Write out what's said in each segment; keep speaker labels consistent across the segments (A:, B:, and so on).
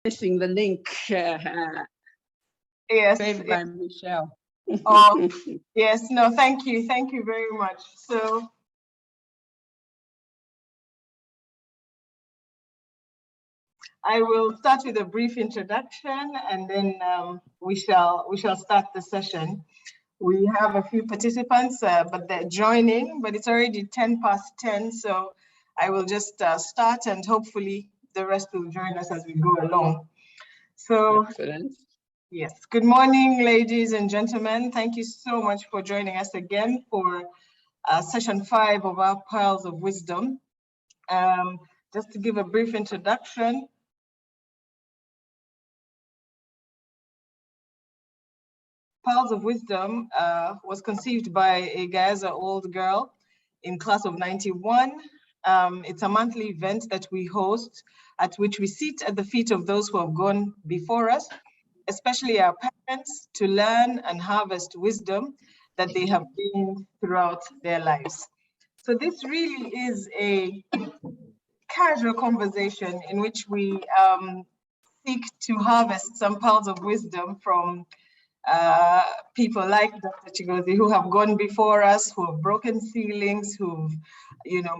A: missing the link.
B: Yes.
A: By Michelle.
B: Oh, yes. No, thank you. Thank you very much. So, I will start with a brief introduction, and then we shall start the session. We have a few participants, but they're joining, but it's already 10:10, so I will just start, and hopefully the rest will join us as we go along. So, excellent. Yes, good morning, ladies and gentlemen. Thank you so much for joining us again for session 5 of our Pearls of Wisdom. Just to give a brief introduction, Pearls of Wisdom was conceived by a Gayaza Old Girl in class of 91. It's a monthly event that we host at which we sit at the feet of those who have gone before us, especially our parents, to learn and harvest wisdom that they have gained throughout their lives. So this really is a casual conversation in which we seek to harvest some pearls of wisdom from people like Dr. Kigozi, who have gone before us, who have broken ceilings, who've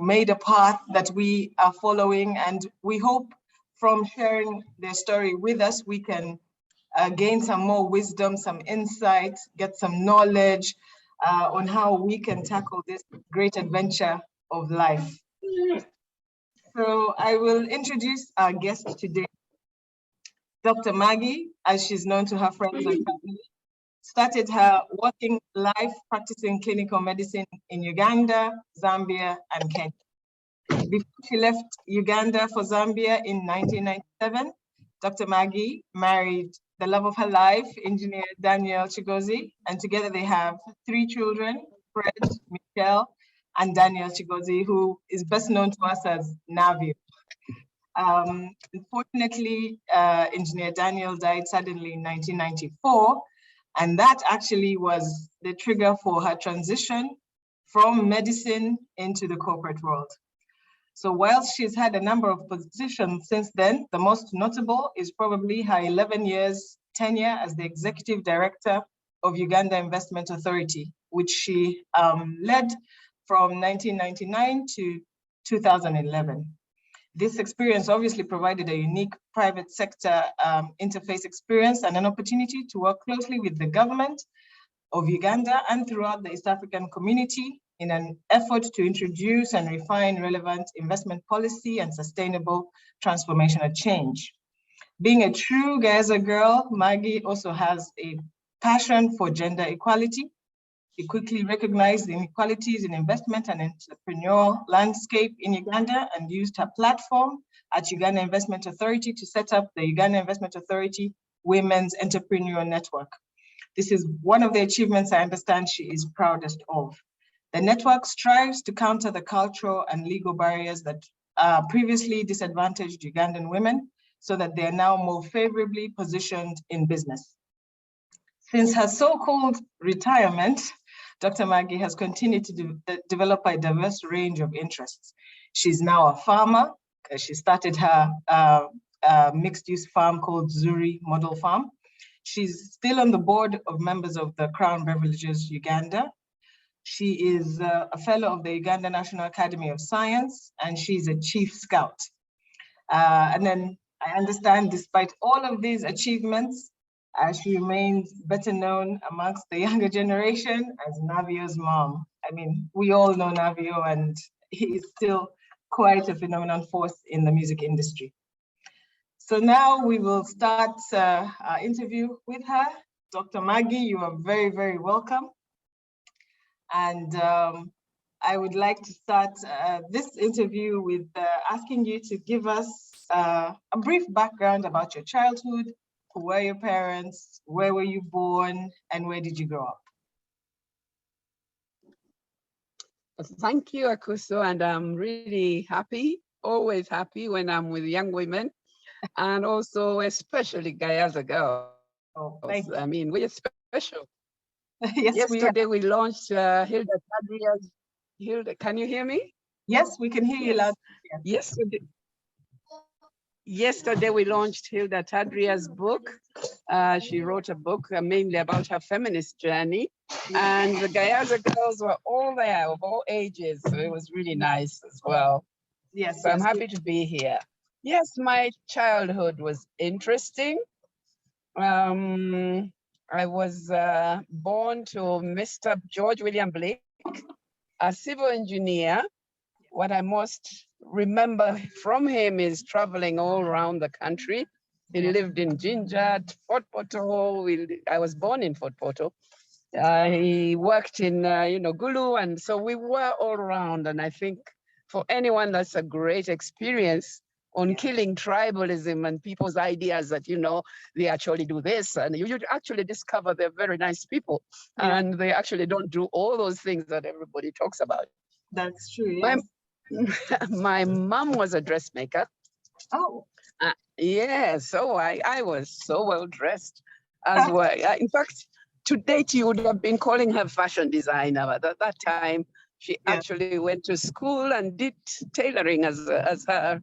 B: made a path that we are following, and we hope from sharing their story with us, we can gain some more wisdom, some insight, get some knowledge on how we can tackle this great adventure of life. So I will introduce our guest today, Dr. Maggie, as she's known to her friends and family. Started her working life practicing clinical medicine in Uganda, Zambia, and Kenya. Before she left Uganda for Zambia in 1997, Dr. Maggie married the love of her life, engineer Daniel Kigozi, and together they have 3 children, Fred, Michelle, and Daniel Kigozi, who is best known to us as Navio. Unfortunately, engineer Daniel died suddenly in 1994, and that actually was the trigger for her transition from medicine into the corporate world. So while she's had a number of positions since then, the most notable is probably her 11 years tenure as the executive director of Uganda Investment Authority, which she led from 1999 to 2011. This experience obviously provided a unique private sector interface experience and an opportunity to work closely with the government of Uganda and throughout the East African community in an effort to introduce and refine relevant investment policy and sustainable transformational change. Being a true Gayaza girl, Maggie also has a passion for gender equality. She quickly recognized the inequalities in investment and entrepreneurial landscape in Uganda and used her platform at Uganda Investment Authority to set up the Uganda Investment Authority Women's Entrepreneur Network. This is one of the achievements I understand she is proudest of. The network strives to counter the cultural and legal barriers that previously disadvantaged Ugandan women so that they are now more favorably positioned in business. Since her so-called retirement, Dr. Maggie has continued to develop a diverse range of interests. She's now a farmer. She started her mixed-use farm called Zuri Model Farm. She's still on the board of members of the Crown Beverages Uganda. She is a fellow of the Uganda National Academy of Science, and she's a chief scout. And then I understand despite all of these achievements, she remains better known amongst the younger generation as Navio's mom. I mean, we all know Navio, and he is still quite a phenomenal force in the music industry. So now we will start our interview with her. Dr. Maggie, you are very, very welcome. And I would like to start this interview with asking you to give us a brief background about your childhood. Who were your parents? Where were you born? And where did you grow up?
A: Thank you, Akusa. And I'm really happy, always happy when I'm with young women, and also especially Gayaza girls.
B: Oh, thank you.
A: I mean, we're special.
B: Yes,
A: yesterday we launched Hilda Kadria's. Hilda, can you hear me?
B: Yes, we can hear you loud.
A: Yesterday. Yesterday, we launched Hilda Tadria's book. She wrote a book mainly about her feminist journey. And the Gayaza girls were all there of all ages. So it was really nice as well.
B: Yes.
A: So I'm happy to be here. Yes, my childhood was interesting. I was born to Mr. George William Blick, a civil engineer. What I most remember from him is traveling all around the country. He lived in Jinja, Fort Portal. I was born in Fort Portal. He worked in, Gulu. And so we were all around. And I think for anyone, that's a great experience on killing tribalism and people's ideas that, they actually do this. And you actually discover they're very nice people. And they actually don't do all those things that everybody talks about.
B: That's true, yes.
A: My mom was a dressmaker.
B: Oh.
A: Yeah, so I was so well dressed as well. In fact, to date, you would have been calling her fashion designer. But at that time, she actually went to school and did tailoring as her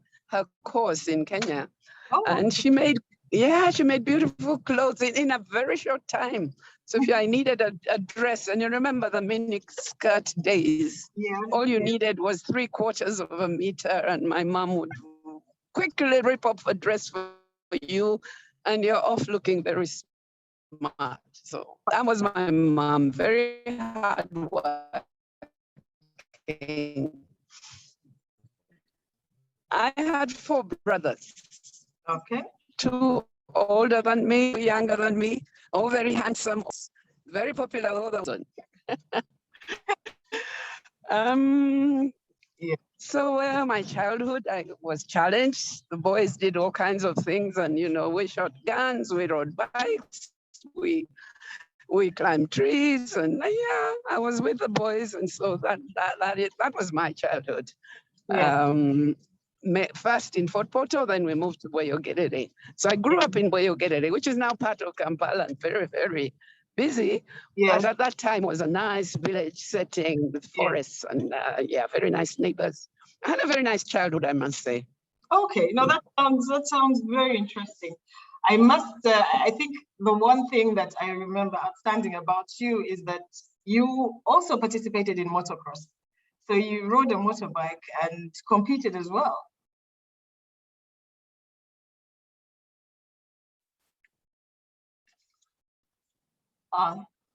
A: course in Kenya. Oh. And she made beautiful clothes in a very short time. So if I needed a dress, and you remember the mini skirt days, all you needed was 3/4 of a meter, and my mom would quickly rip up a dress for you, and you're off looking very smart. So that was my mom, very hard working. I had 4 brothers.
B: Okay.
A: 2 older than me, younger than me, all very handsome, very popular, all those. So my childhood, I was challenged. The boys did all kinds of things, and we shot guns, we rode bikes, we climbed trees, and I was with the boys, and so that was my childhood. First in Fort Portal, then we moved to Boyogerere. So I grew up in Boyogerere, which is now part of Kampala and very, very busy. But at that time was a nice village setting with forests and very nice neighbors. I had a very nice childhood, I must say.
B: Okay, no, that sounds very interesting. I think the one thing that I remember outstanding about you is that you also participated in motocross. So you rode a motorbike and competed as well.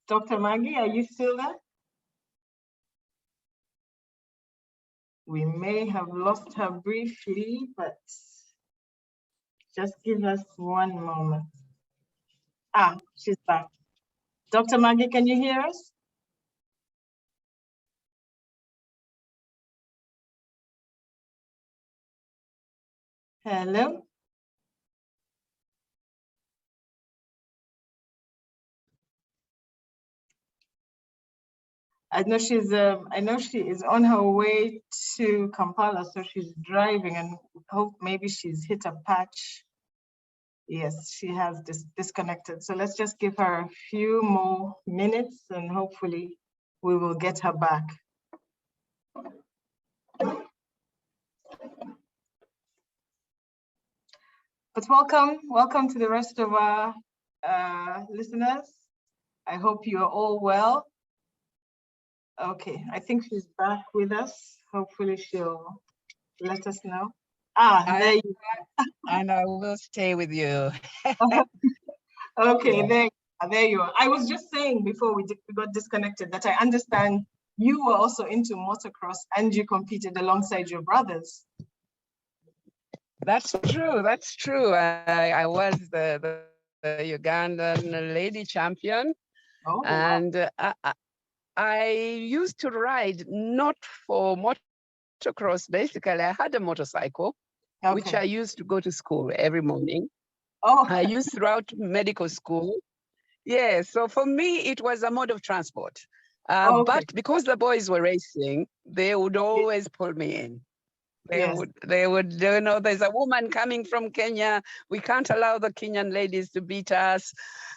B: Dr. Maggie, are you still there? We may have lost her briefly, but just give us one moment. She's back. Dr. Maggie, can you hear us? Hello? I know she is on her way to Kampala, so she's driving, and hope maybe she's hit a patch. Yes, she has disconnected. So let's just give her a few more minutes, and hopefully we will get her back. But welcome to the rest of our listeners. I hope you are all well. Okay, I think she's back with us. Hopefully she'll let us know. There you are.
A: And I will stay with you.
B: Okay, there you are. I was just saying before we got disconnected that I understand you were also into motocross and you competed alongside your brothers.
A: That's true. I was the Ugandan lady champion. Oh, and wow. I used to ride not for motocross. Basically, I had a motorcycle, which I used to go to school every morning. I used throughout medical school. Yeah, so for me, it was a mode of transport. But because the boys were racing, they would always pull me in. They would, there's a woman coming from Kenya. We can't allow the Kenyan ladies to beat us.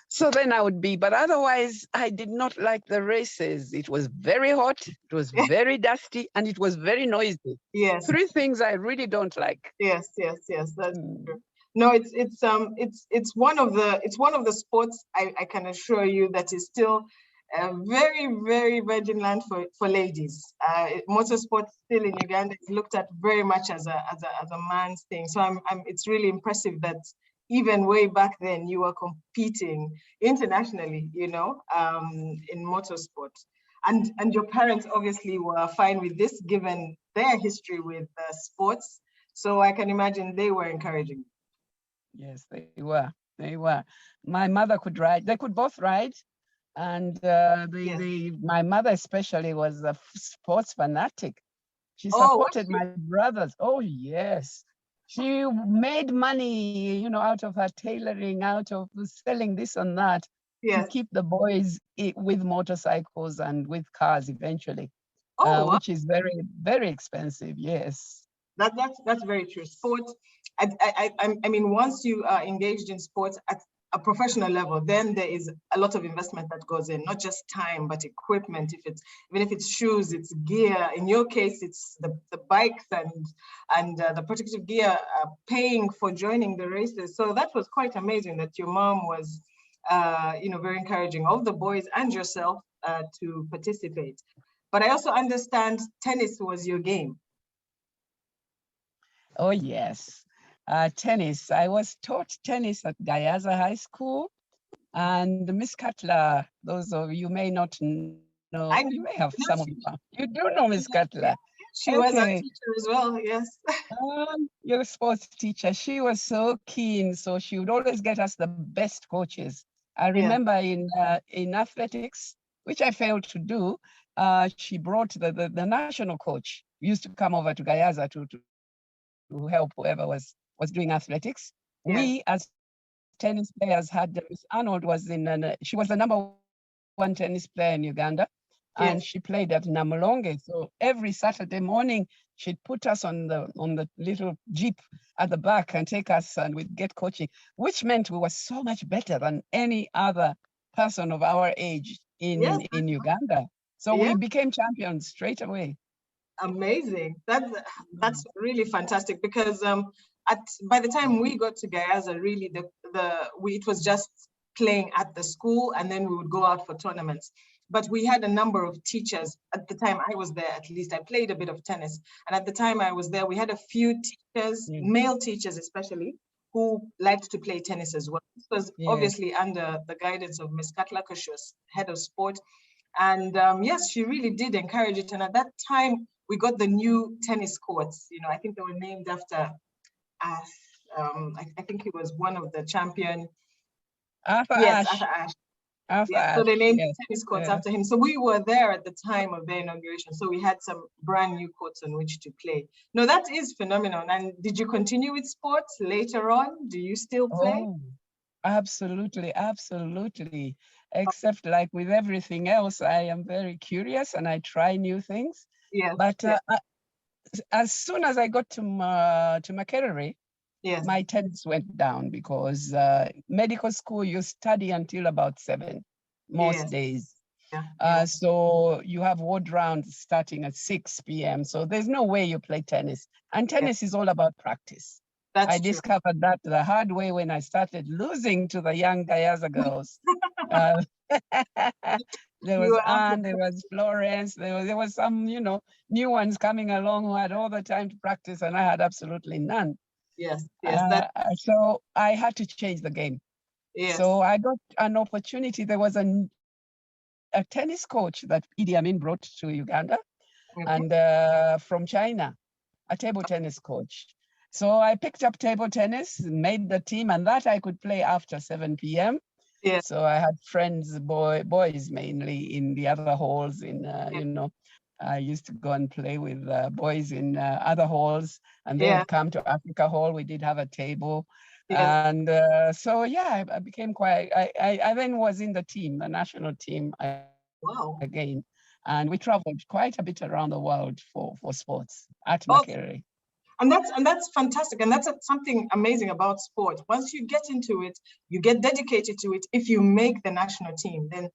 A: So then I would be, but otherwise I did not like the races. It was very hot, it was very dusty, and it was very noisy. Yes. 3 things I really don't like.
B: Yes, that's true. No, it's one of the sports I can assure you that is still very, very virgin land for ladies. Motorsport still in Uganda is looked at very much as a man's thing. So it's really impressive that even way back then you were competing internationally, you know, in motorsport. And your parents obviously were fine with this given their history with sports. So I can imagine they were encouraging.
A: Yes, they were. They were. My mother could ride. They could both ride. And my mother especially was a sports fanatic. She supported my brothers. Oh, yes. She made money, you know, out of her tailoring, out of selling this and that, to keep the boys with motorcycles and with cars eventually, which is very, very expensive. Yes.
B: That's very true. Sports, I mean, once you are engaged in sports at a professional level, then there is a lot of investment that goes in, not just time, but equipment. Even if it's shoes, it's gear. In your case, it's the bikes and the protective gear, paying for joining the races. So that was quite amazing that your mom was, you know, very encouraging of the boys and yourself to participate. But I also understand tennis was your game.
A: Oh, yes. Tennis. I was taught tennis at Gayaza High School. And Miss Cutler, those of you may not know, you may have some of you. You do know Miss Cutler.
B: She was a teacher as well, yes.
A: Your sports teacher. She was so keen. So she would always get us the best coaches. I remember in athletics, which I failed to do, she brought the national coach. We used to come over to Gayaza to help whoever was doing athletics. We as tennis players had Miss Arnold she was the #1 tennis player in Uganda, and she played at Namulonge. So every Saturday morning she'd put us on the little jeep at the back and take us, and we'd get coaching, which meant we were so much better than any other person of our age in Uganda. So we became champions straight away.
B: Amazing. That's really fantastic, because by the time we got to Gayaza, really it was just playing at the school, and then we would go out for tournaments. But we had a number of teachers at the time I was there. At least I played a bit of tennis, and at the time I was there, we had a few teachers, male teachers especially, who liked to play tennis as well. This was obviously under the guidance of Miss Katla, because she was head of sport. And yes, she really did encourage it. And at that time, we got the new tennis courts. You know, I think they were named after Ash. I think he was one of the champion.
A: Arthur
B: Ash.
A: Ash.
B: So they named tennis courts after him. So we were there at the time of their inauguration. So we had some brand new courts on which to play. No, that is phenomenal. And did you continue with sports later on? Do you still play?
A: Oh, absolutely, absolutely. Except like with everything else, I am very curious and I try new things. But as soon as I got to Makerere, my tennis went down, because medical school, you study until about 7 most days. So you have ward rounds starting at 6 p.m. So there's no way you play tennis. And tennis is all about practice. I discovered that the hard way when I started losing to the young Gayaza girls. There was Anne, there was Florence, there was some, you know, new ones coming along who had all the time to practice, and I had absolutely none. So I had to change the game. So I got an opportunity. There was a tennis coach that Idi Amin brought to Uganda, and from China, a table tennis coach. So I picked up table tennis, made the team, and that I could play after 7 p.m. So I had friends, boys mainly, in the other halls. You know, I used to go and play with boys in other halls, and they would come to Africa Hall. We did have a table. And so, I became quite, I then was in the team, the national team again. And we traveled quite a bit around the world for sports at Makerere.
B: And that's fantastic. And that's something amazing about sport. Once you get into it, you get dedicated to it. If you make the national team, then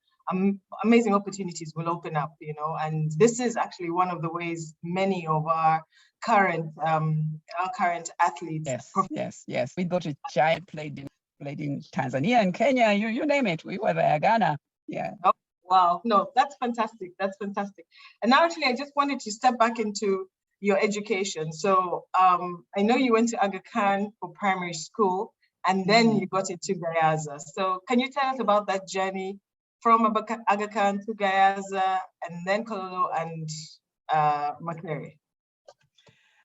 B: amazing opportunities will open up, you know, and this is actually one of the ways many of our current athletes.
A: Yes. We got a child played in Tanzania and Kenya, you name it. We were there, Ghana. Yeah.
B: Oh, wow. No, that's fantastic. That's fantastic. And now actually, I just wanted to step back into your education. So I know you went to Aga Khan for primary school, and then you got into Gayaza. So can you tell us about that journey from Aga Khan to Gayaza, and then Kololo and Makerere?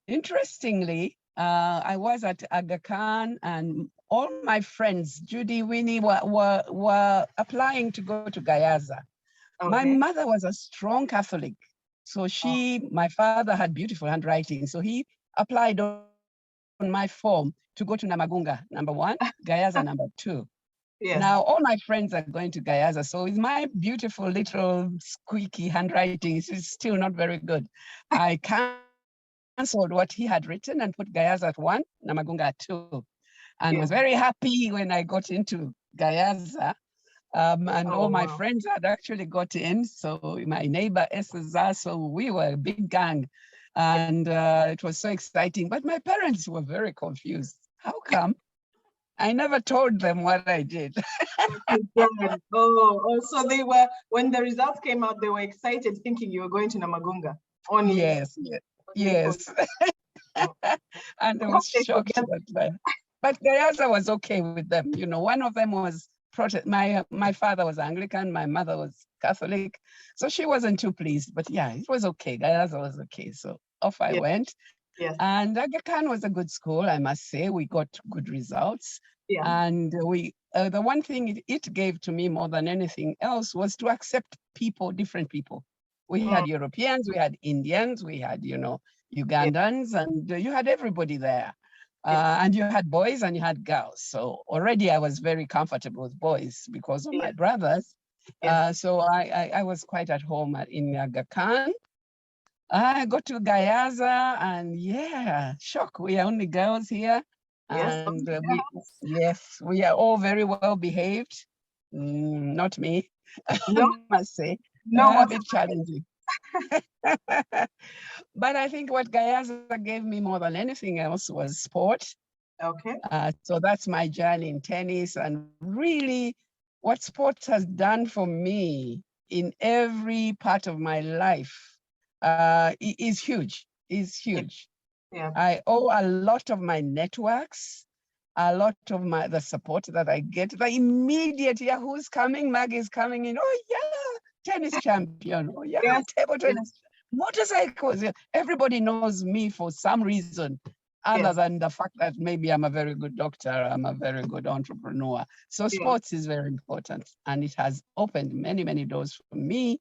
A: Interestingly, I was at Aga Khan, and all my friends, Judy, Winnie, were applying to go to Gayaza. Okay. My mother was a strong Catholic. So my father had beautiful handwriting. So he applied on my form to go to Namagunga, number 1, Gayaza, number 2. Yes. Now, all my friends are going to Gayaza. So with my beautiful little squeaky handwriting, it's still not very good. I canceled what he had written and put Gayaza at 1, Namagunga at 2. And was very happy when I got into Gayaza. And all my friends had actually got in. So my neighbor Esther, so we were a big gang. And it was so exciting. But my parents were very confused. How come? I never told them what I did.
B: So they were, when the results came out, they were excited thinking you were going to Namagunga. Only
A: yes. And I was shocked. But Gayaza was okay with them. You know, one of them was my father was Anglican, my mother was Catholic, so she wasn't too pleased. But yeah, it was okay. Gayaza was okay. So off I went. Yes. And Aga Khan was a good school, I must say. We got good results. Yeah. And the one thing it gave to me more than anything else was to accept people, different people. We had Europeans, we had Indians, we had, Ugandans, and you had everybody there. And you had boys and you had girls. So already I was very comfortable with boys because of my brothers. So I was quite at home in Aga Khan. I got to Gayaza and shock. We are only girls here. And we are all very well behaved. Not me, I must say. A bit challenging. But I think what Gayaza gave me more than anything else was sport. Okay. So that's my journey in tennis, and really what sports has done for me in every part of my life is huge, Yeah. I owe a lot of my networks, a lot of the support that I get, the immediate, who's coming? Maggie's coming in. Oh yeah, tennis champion. Oh yeah, table tennis. Motorcycles. Everybody knows me for some reason other than the fact that maybe I'm a very good doctor, I'm a very good entrepreneur. So sports is very important, and it has opened many, many doors for me.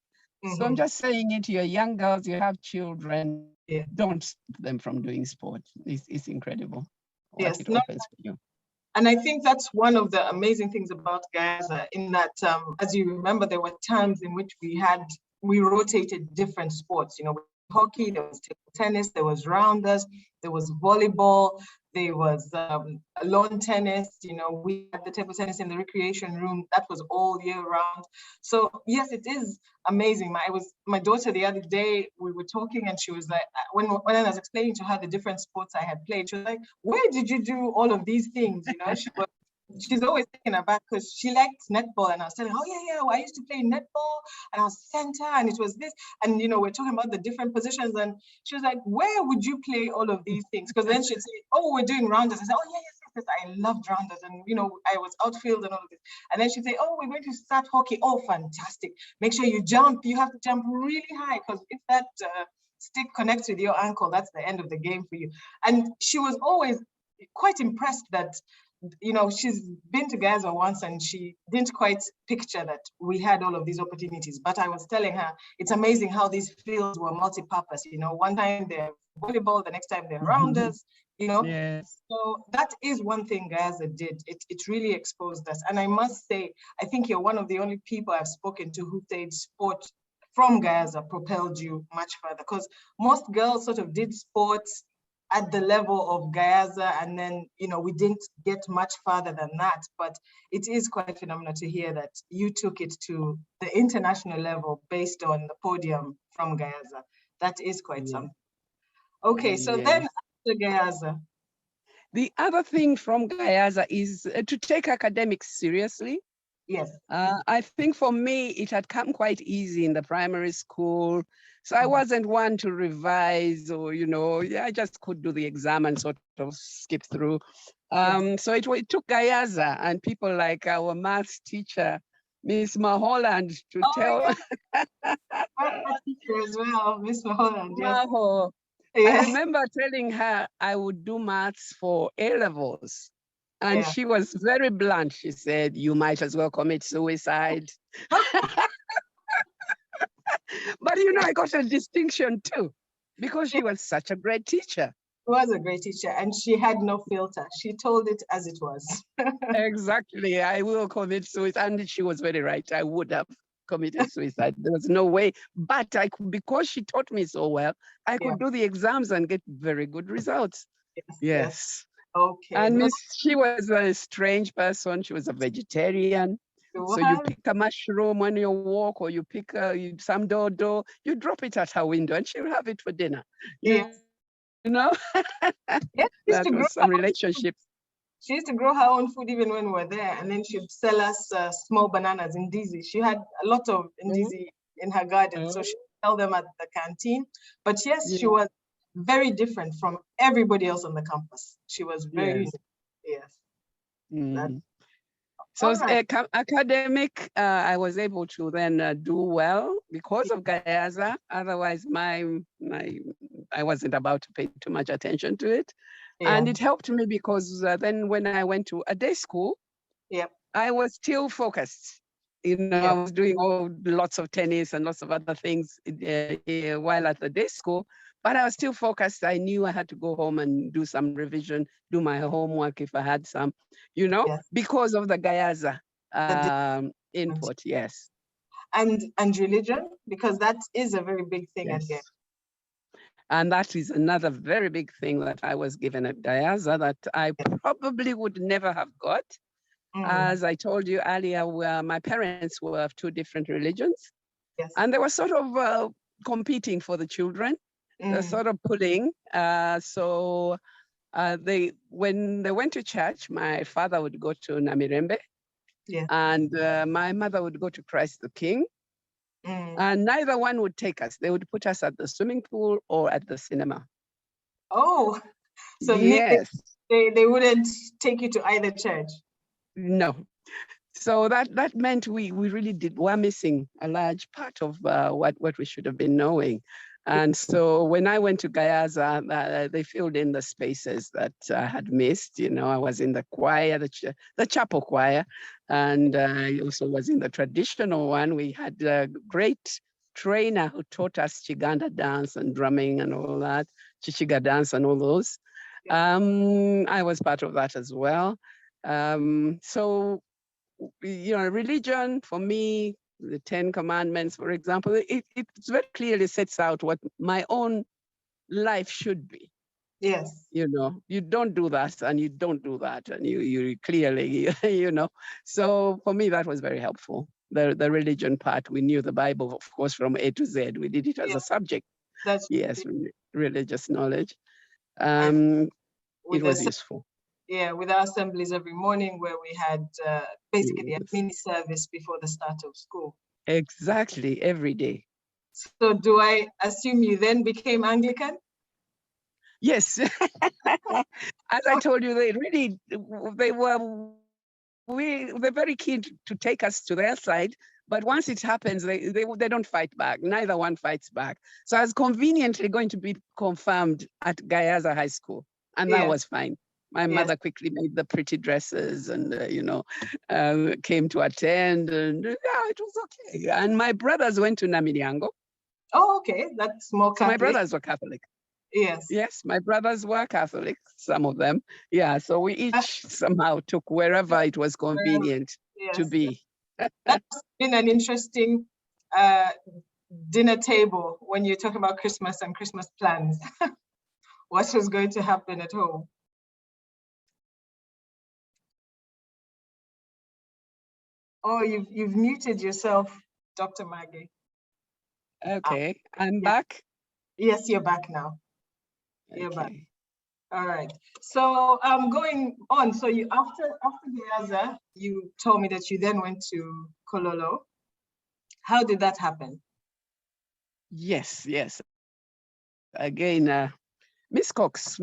A: So I'm just saying it to your young girls, you have children, don't stop them from doing sport. It's incredible what it opens for you.
B: And I think that's one of the amazing things about Gayaza, in that, as you remember, there were times in which we rotated different sports. Hockey, there was table tennis, there was rounders, there was volleyball, there was lawn tennis. We had the table tennis in the recreation room. That was all year round. So yes, it is amazing. My daughter the other day, we were talking, and she was like, when I was explaining to her the different sports I had played, she was like, where did you do all of these things? She's always taken aback because she liked netball, and I was telling her, well, I used to play netball, and I was center, and it was this, and we're talking about the different positions, and she was like, where would you play all of these things? Because then she'd say, we're doing rounders. I said, yes, I loved rounders, and I was outfield and all of this. And then she'd say, we're going to start hockey. Oh, fantastic. Make sure you jump. You have to jump really high, because if that stick connects with your ankle, that's the end of the game for you. And she was always quite impressed that she's been to Gayaza once, and she didn't quite picture that we had all of these opportunities. But I was telling her, it's amazing how these fields were multi-purpose. One time they're volleyball, the next time they're rounders, Yes. So that is one thing Gayaza did. It really exposed us. And I must say, I think you're one of the only people I've spoken to who said sport from Gayaza propelled you much further, because most girls sort of did sports at the level of Gayaza, and then, you know, we didn't get much farther than that, but it is quite phenomenal to hear that you took it to the international level based on the podium from Gayaza. That is quite something. Okay, so then after Gayaza.
A: The other thing from Gayaza is to take academics seriously.
B: Yes.
A: I think for me, it had come quite easy in the primary school. So I wasn't one to revise or, you know, I just could do the exam and sort of skip through. So it took Gayaza and people like our maths teacher, Miss Maholand, to tell.
B: Our teacher as well, Miss Maholand, yes.
A: Maho. I remember telling her I would do maths for A-levels. And she was very blunt. She said, you might as well commit suicide. But, you know, I got a distinction too, because she was such a great teacher.
B: She was a great teacher, and she had no filter. She told it as it was.
A: Exactly. I will commit suicide. And she was very right. I would have committed suicide. There was no way. But because she taught me so well, I could do the exams and get very good results. Yes.
B: Okay.
A: And she was a strange person. She was a vegetarian. So you pick a mushroom on your walk, or you pick some dodo, you drop it at her window and she'll have it for dinner. You know? That was some relationships.
B: She used to grow her own food even when we were there, and then she'd sell us small bananas in Ndizi. She had a lot of Ndizi in her garden, so she'd sell them at the canteen. But yes, she was very different from everybody else on the campus. She was very
A: So academic, I was able to then do well because of Gayaza. Otherwise, I wasn't about to pay too much attention to it. And it helped me because then when I went to a day school, I was still focused. You know, I was doing lots of tennis and lots of other things while at the day school, but I was still focused. I knew I had to go home and do some revision, do my homework if I had some, you know, because of the Gayaza input,
B: And religion, because that is a very big thing again.
A: And that is another very big thing that I was given at Gayaza that I probably would never have got. As I told you earlier, my parents were of two different religions. And they were sort of competing for the children. They're sort of pulling. So when they went to church, my father would go to Namirembe. And my mother would go to Christ the King. And neither one would take us. They would put us at the swimming pool or at the cinema.
B: Oh, so
A: yes.
B: They wouldn't take you to either church?
A: No. So that meant we really were missing a large part of what we should have been knowing. And so when I went to Gayaza, they filled in the spaces that I had missed. You know, I was in the choir, the chapel choir, and I also was in the traditional one. We had a great trainer who taught us Chiganda dance and drumming and all that, Chichiga dance and all those. I was part of that as well. So, you know, religion for me, the 10 Commandments, for example, it very clearly sets out what my own life should be.
B: Yes.
A: You know, you don't do that and you don't do that. And you clearly, you know, so for me, that was very helpful. The religion part, we knew the Bible, of course, from A to Z. We did it as a subject.
B: That's
A: religious knowledge. It was useful.
B: Yeah, with our assemblies every morning where we had basically a mini service before the start of school.
A: Exactly, every day.
B: So do I assume you then became Anglican?
A: Yes. As I told you, they're very keen to take us to their side. But once it happens, they don't fight back. Neither one fights back. So I was conveniently going to be confirmed at Gayaza High School. And that was fine. My mother quickly made the pretty dresses and, you know, came to attend. And it was okay. And my brothers went to Namiryango.
B: Oh, okay. That's more Catholic.
A: My brothers were Catholic.
B: Yes.
A: Yes, my brothers were Catholic, some of them. Yeah, so we each somehow took wherever it was convenient to be.
B: That's been an interesting dinner table when you talk about Christmas and Christmas plans. what was going to happen at home. Oh, you've muted yourself, Dr. Maggie.
A: Okay, I'm back.
B: Yes, you're back now. You're back.
A: Okay.
B: All right. So going on. So you after Gayaza, you told me that you then went to Kololo. How did that happen?
A: Yes. Again, Miss Cox.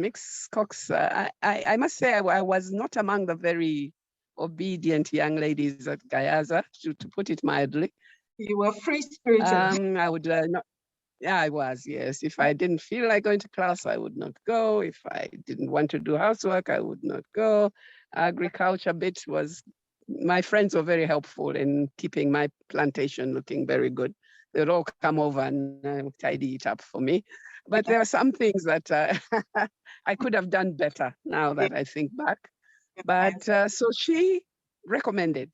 A: I must say I was not among the very obedient young ladies at Gayaza, to put it mildly.
B: You were free-spirited.
A: I would not. Yeah, I was, yes. If I didn't feel like going to class, I would not go. If I didn't want to do housework, I would not go. Agriculture bit was, my friends were very helpful in keeping my plantation looking very good. They'd all come over and tidy it up for me. But there are some things that I could have done better now that I think back. But so she recommended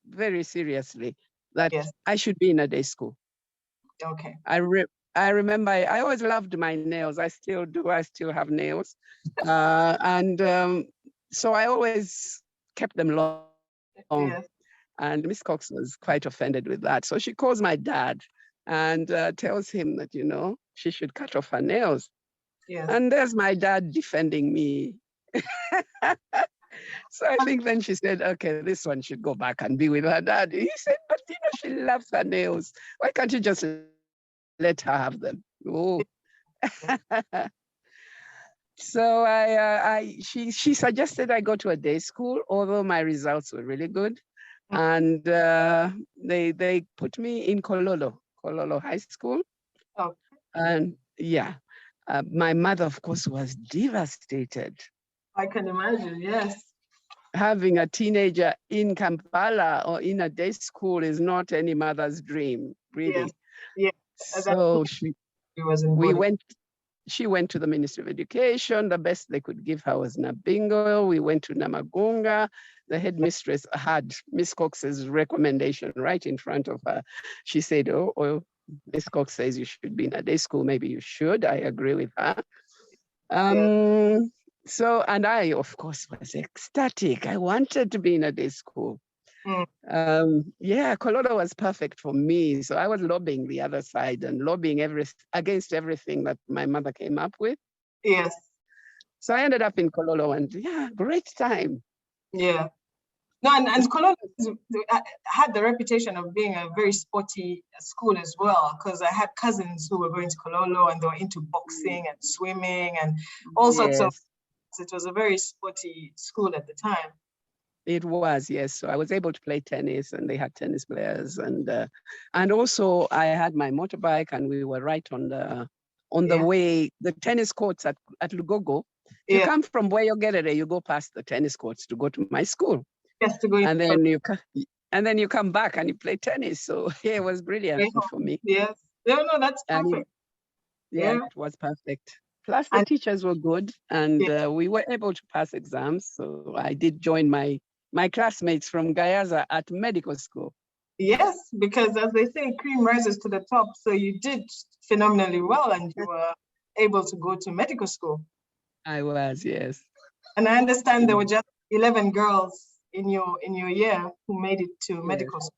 A: very seriously that I should be in a day school.
B: Okay.
A: I remember I always loved my nails. I still do. I still have nails. So I always kept them long. Yes. And Miss Cox was quite offended with that. So she calls my dad and tells him that, she should cut off her nails. Yes. And there's my dad defending me. So I think then she said, okay, this one should go back and be with her dad. He said, but she loves her nails. Why can't you just let her have them? Oh. So she suggested I go to a day school, although my results were really good. And they put me in Kololo High School. Oh. And my mother, of course, was devastated.
B: I can imagine, yes.
A: Having a teenager in Kampala or in a day school is not any mother's dream, really. Yes. So she went to the Ministry of Education. The best they could give her was Nabingo. We went to Namagunga. The headmistress had Miss Cox's recommendation right in front of her. She said, oh, Miss Cox says you should be in a day school. Maybe you should. I agree with her. So, and I, of course, was ecstatic. I wanted to be in a day school. Kololo was perfect for me. So I was lobbying the other side and lobbying against everything that my mother came up with. Yes. So I ended up in Kololo and great time. Yeah.
B: No, and Kololo had the reputation of being a very sporty school as well, because I had cousins who were going to Kololo and they were into boxing and swimming and all sorts of. It was a very sporty school at the time.
A: It was, yes. So I was able to play tennis, and they had tennis players, and also I had my motorbike, and we were right on the way, the tennis courts at Lugogo. You come from Boyogerere, you go past the tennis courts to go to my school. Yes, to go. And then you come back and you play tennis. So it was brilliant for me.
B: Yes. No, that's perfect.
A: It was perfect. Plus the teachers were good, and we were able to pass exams. So I did join my classmates from Gayaza at medical school.
B: Yes, because as they say, cream rises to the top. So you did phenomenally well, and you were able to go to medical school.
A: I was, yes.
B: And I understand there were just 11 girls in your year who made it to medical school.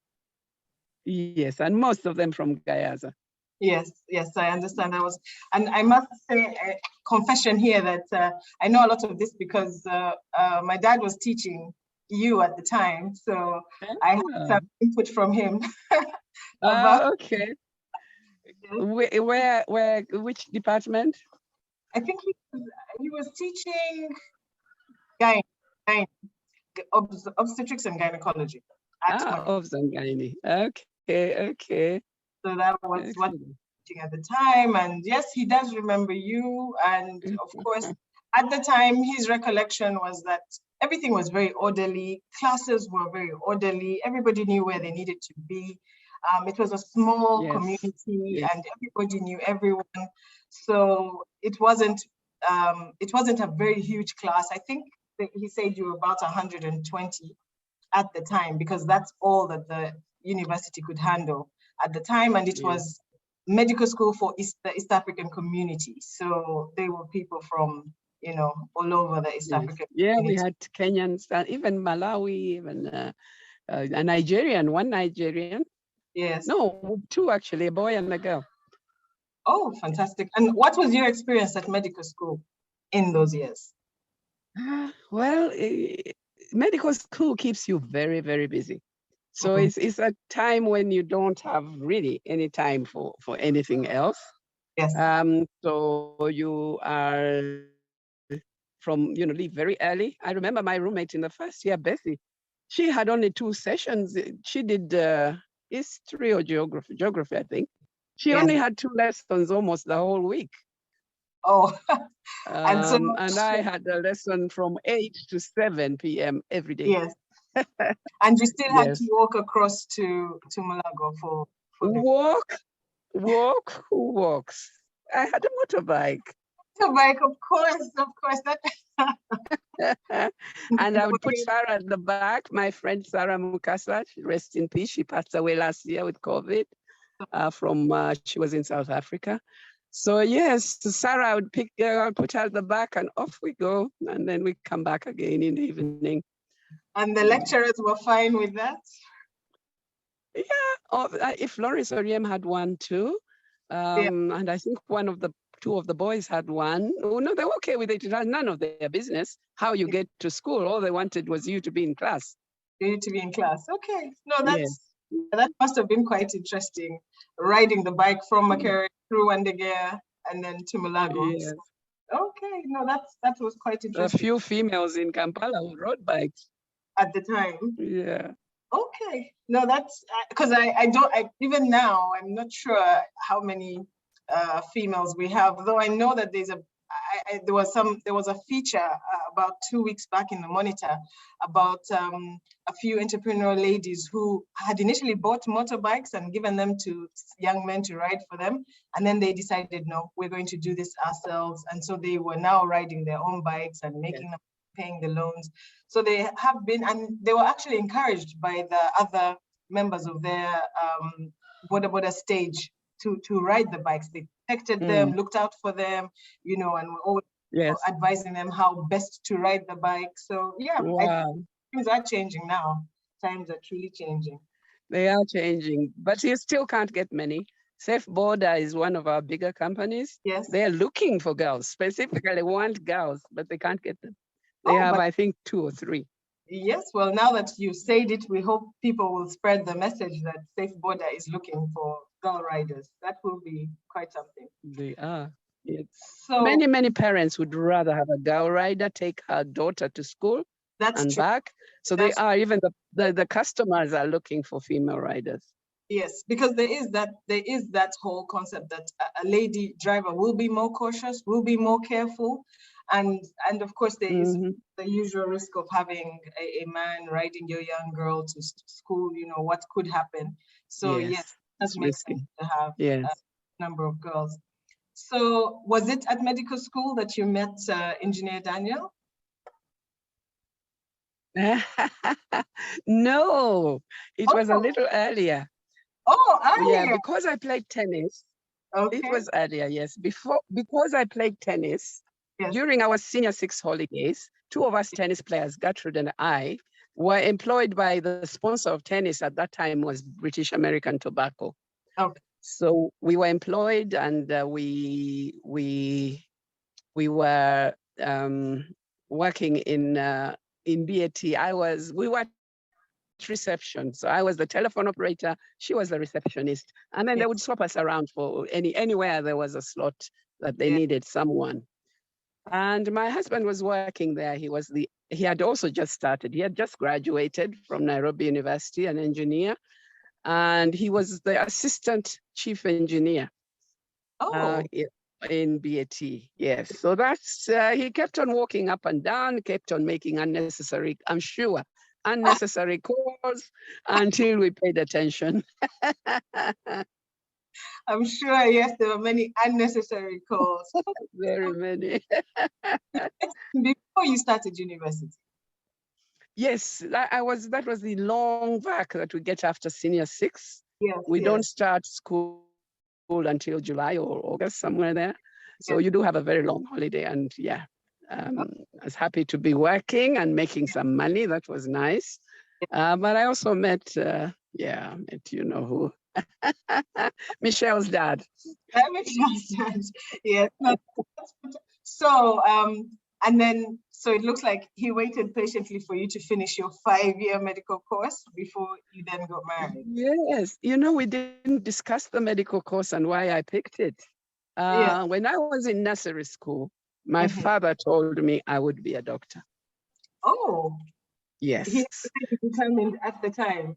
A: Yes, and most of them from Gayaza.
B: Yes, I understand. And I must say, confession here that I know a lot of this because my dad was teaching you at the time, so I had some input from him.
A: Okay. Which department?
B: I think he was teaching obstetrics and gynecology.
A: Obs and gynae. Okay.
B: So that was what at the time, and yes, he does remember you. And of course, at the time, his recollection was that everything was very orderly. Classes were very orderly. Everybody knew where they needed to be. It was a small community, and everybody knew everyone. So it wasn't a very huge class. I think he said you were about 120 at the time, because that's all that the university could handle at the time, and it was medical school for the East African community. So they were people from, you know, all over the East African
A: community. We
B: had
A: Kenyans, even Malawi, even a Nigerian, one Nigerian.
B: Yes.
A: No, two actually, a boy and a girl.
B: Oh, fantastic. And what was your experience at medical school in those years?
A: Well, medical school keeps you very, very busy. So it's a time when you don't have really any time for anything else.
B: Yes.
A: So you are leave very early. I remember my roommate in the first year, Bessie, she had only 2 sessions. She did history or geography, I think. She only had 2 lessons almost the whole week.
B: Oh,
A: and I had a lesson from 8 to 7 p.m. every day.
B: Yes. And you still had to walk across to Malago for
A: walk? Who walks? I had a motorbike.
B: Motorbike, of course.
A: And I would put Sarah at the back. My friend Sarah Mukasa, rest in peace. She passed away last year with COVID. She was in South Africa. So yes, Sarah would put her at the back, and off we go, and then we come back again in the evening.
B: And the lecturers were fine with that?
A: Yeah, if Lawrence Oriem had one too, and I think two of the boys had one. Oh, no, they were okay with it. It had none of their business how you get to school. All they wanted was you to be in class.
B: You to be in class. Okay. No, that must have been quite interesting. Riding the bike from Makerere through Wandegea and then to Malago.
A: Yes.
B: Okay. No, that was quite interesting.
A: A few females in Kampala who rode bikes
B: at the time.
A: Yeah.
B: Okay. No, that's because even now I'm not sure how many females we have, though I know that there was a feature about 2 weeks back in the Monitor about a few entrepreneurial ladies who had initially bought motorbikes and given them to young men to ride for them, and then they decided, no, we're going to do this ourselves, and so they were now riding their own bikes and making them, paying the loans. So they have been, and they were actually encouraged by the other members of their border stage to ride the bikes. They protected them, looked out for them, and were always advising them how best to ride the bike. So yeah, things are changing now. Times are truly changing.
A: They are changing, but you still can't get many. Safe Border is one of our bigger companies.
B: Yes.
A: They're looking for girls, specifically want girls, but they can't get them. They have, I think, 2 or 3.
B: Yes, well, now that you said it, we hope people will spread the message that Safe Border is looking for girl riders. That will be quite something.
A: They are. So many parents would rather have a girl rider take her daughter to school and back. So they are, even the customers are looking for female riders.
B: Yes, because there is that whole concept that a lady driver will be more cautious, will be more careful. And of course, there is the usual risk of having a man riding your young girl to school, what could happen. So yes, that makes sense to have a number of girls. So was it at medical school that you met Engineer Daniel?
A: No, it was a little earlier.
B: Oh, earlier.
A: Yeah, because I played tennis. Okay. It was earlier, yes. Because I played tennis, during our senior 6 holidays, 2 of us tennis players, Gertrude and I, were employed by the sponsor of tennis at that time was British American Tobacco.
B: Okay.
A: So we were employed, and we were working in BAT. We were at reception. So I was the telephone operator, she was the receptionist. And then they would swap us around for anywhere there was a slot that they needed someone. And my husband was working there. He had also just started. He had just graduated from Nairobi University, an engineer. And he was the assistant chief engineer in BAT. Yes. So that's, he kept on walking up and down, kept on making unnecessary calls until we paid attention.
B: I'm sure, yes, there were many unnecessary calls.
A: Very many.
B: Before you started university?
A: Yes, that was the long vac that we get after senior 6.
B: Yes,
A: we don't start school until July or August, somewhere there. So you do have a very long holiday. And yeah, I was happy to be working and making some money. That was nice. But I also met, you know who, Michelle's dad.
B: Michelle's dad, yes. So, and then, so it looks like he waited patiently for you to finish your 5-year medical course before you then got married.
A: Yes, you know, we didn't discuss the medical course and why I picked it. When I was in nursery school, my father told me I would be a doctor.
B: Oh.
A: Yes.
B: He determined at the time.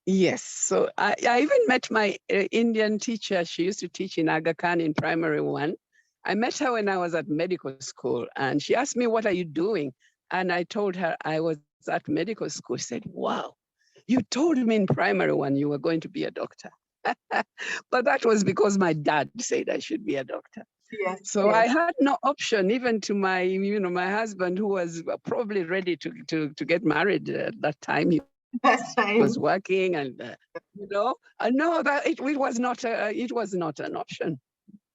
A: Yes. So I even met my Indian teacher. She used to teach in Aga Khan in primary 1. I met her when I was at medical school, and she asked me, "What are you doing?" And I told her I was at medical school. She said, "Wow, you told me in primary 1 you were going to be a doctor." But that was because my dad said I should be a doctor.
B: Yes,
A: so I had no option, even to my, my husband, who was probably ready to get married at that time. He was working, and no, that it was not an option.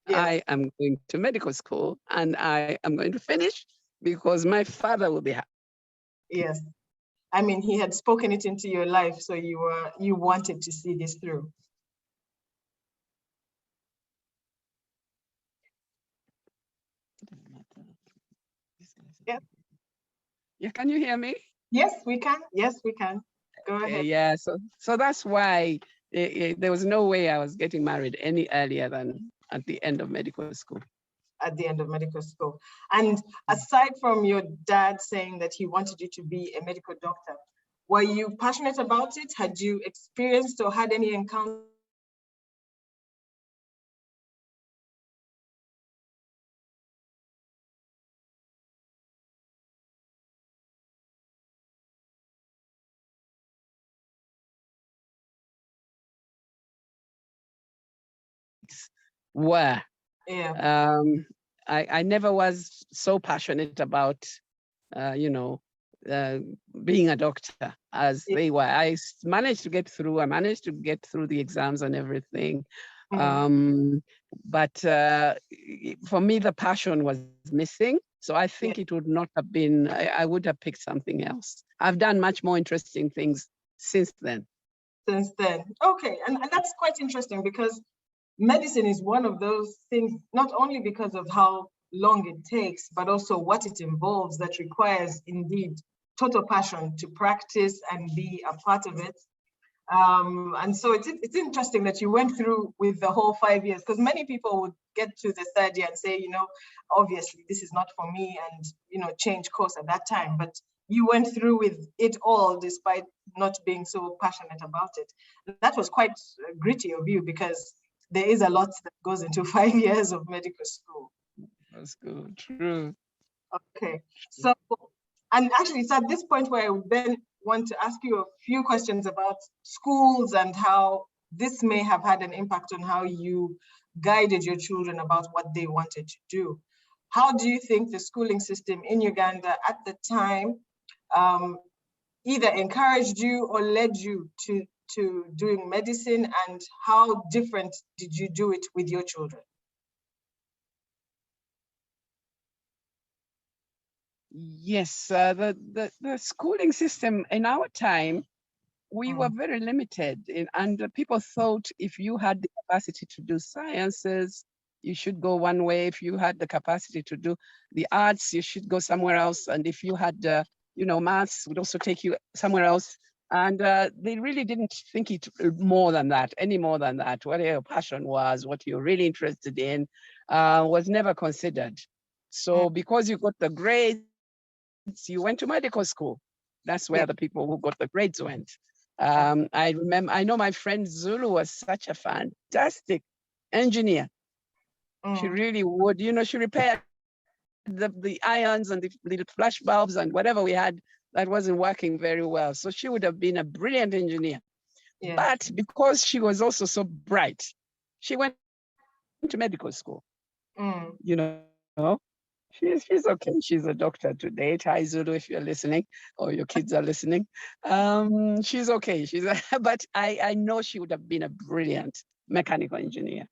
A: Yes. I am going to medical school, and I am going to finish because my father will be happy.
B: Yes, I mean, he had spoken it into your life, so you wanted to see this through.
A: Yeah. Yeah, can you hear me?
B: Yes, we can. Yes, we can. Go ahead.
A: Yeah, so that's why there was no way I was getting married any earlier than at the end of medical school.
B: At the end of medical school. And aside from your dad saying that he wanted you to be a medical doctor, were you passionate about it? Had you experienced or had any encounter?
A: Were. Yeah. I never was so passionate about, being a doctor as they were. I managed to get through. I managed to get through the exams and everything. But for me, the passion was missing. So I think it would not have been, I would have picked something else. I've done much more interesting things since then.
B: Since then. Okay, and that's quite interesting because medicine is one of those things, not only because of how long it takes, but also what it involves that requires indeed total passion to practice and be a part of it. And so it's interesting that you went through with the whole 5 years, because many people would get to the 3rd year and say, obviously this is not for me, and, change course at that time. But you went through with it all despite not being so passionate about it. And that was quite gritty of you, because there is a lot that goes into 5 years of medical school.
A: That's good, true.
B: Okay, so, and actually it's at this point where I would then want to ask you a few questions about schools and how this may have had an impact on how you guided your children about what they wanted to do. How do you think the schooling system in Uganda at the time either encouraged you or led you to doing medicine, and how different did you do it with your children?
A: Yes, the schooling system in our time, we were very limited, and people thought if you had the capacity to do sciences, you should go one way. If you had the capacity to do the arts, you should go somewhere else. And if you had, maths, would also take you somewhere else. And they really didn't think it more than that, any more than that. What your passion was, what you're really interested in, was never considered. So because you got the grades, you went to medical school. That's where the people who got the grades went. I know my friend Zulu was such a fantastic engineer. She really would, she repaired the ions and the little flash bulbs and whatever we had that wasn't working very well. So she would have been a brilliant engineer. But because she was also so bright, she went to medical school. She's okay. She's a doctor today. Hi, Zulu, if you're listening, or your kids are listening. She's okay. But I know she would have been a brilliant mechanical engineer.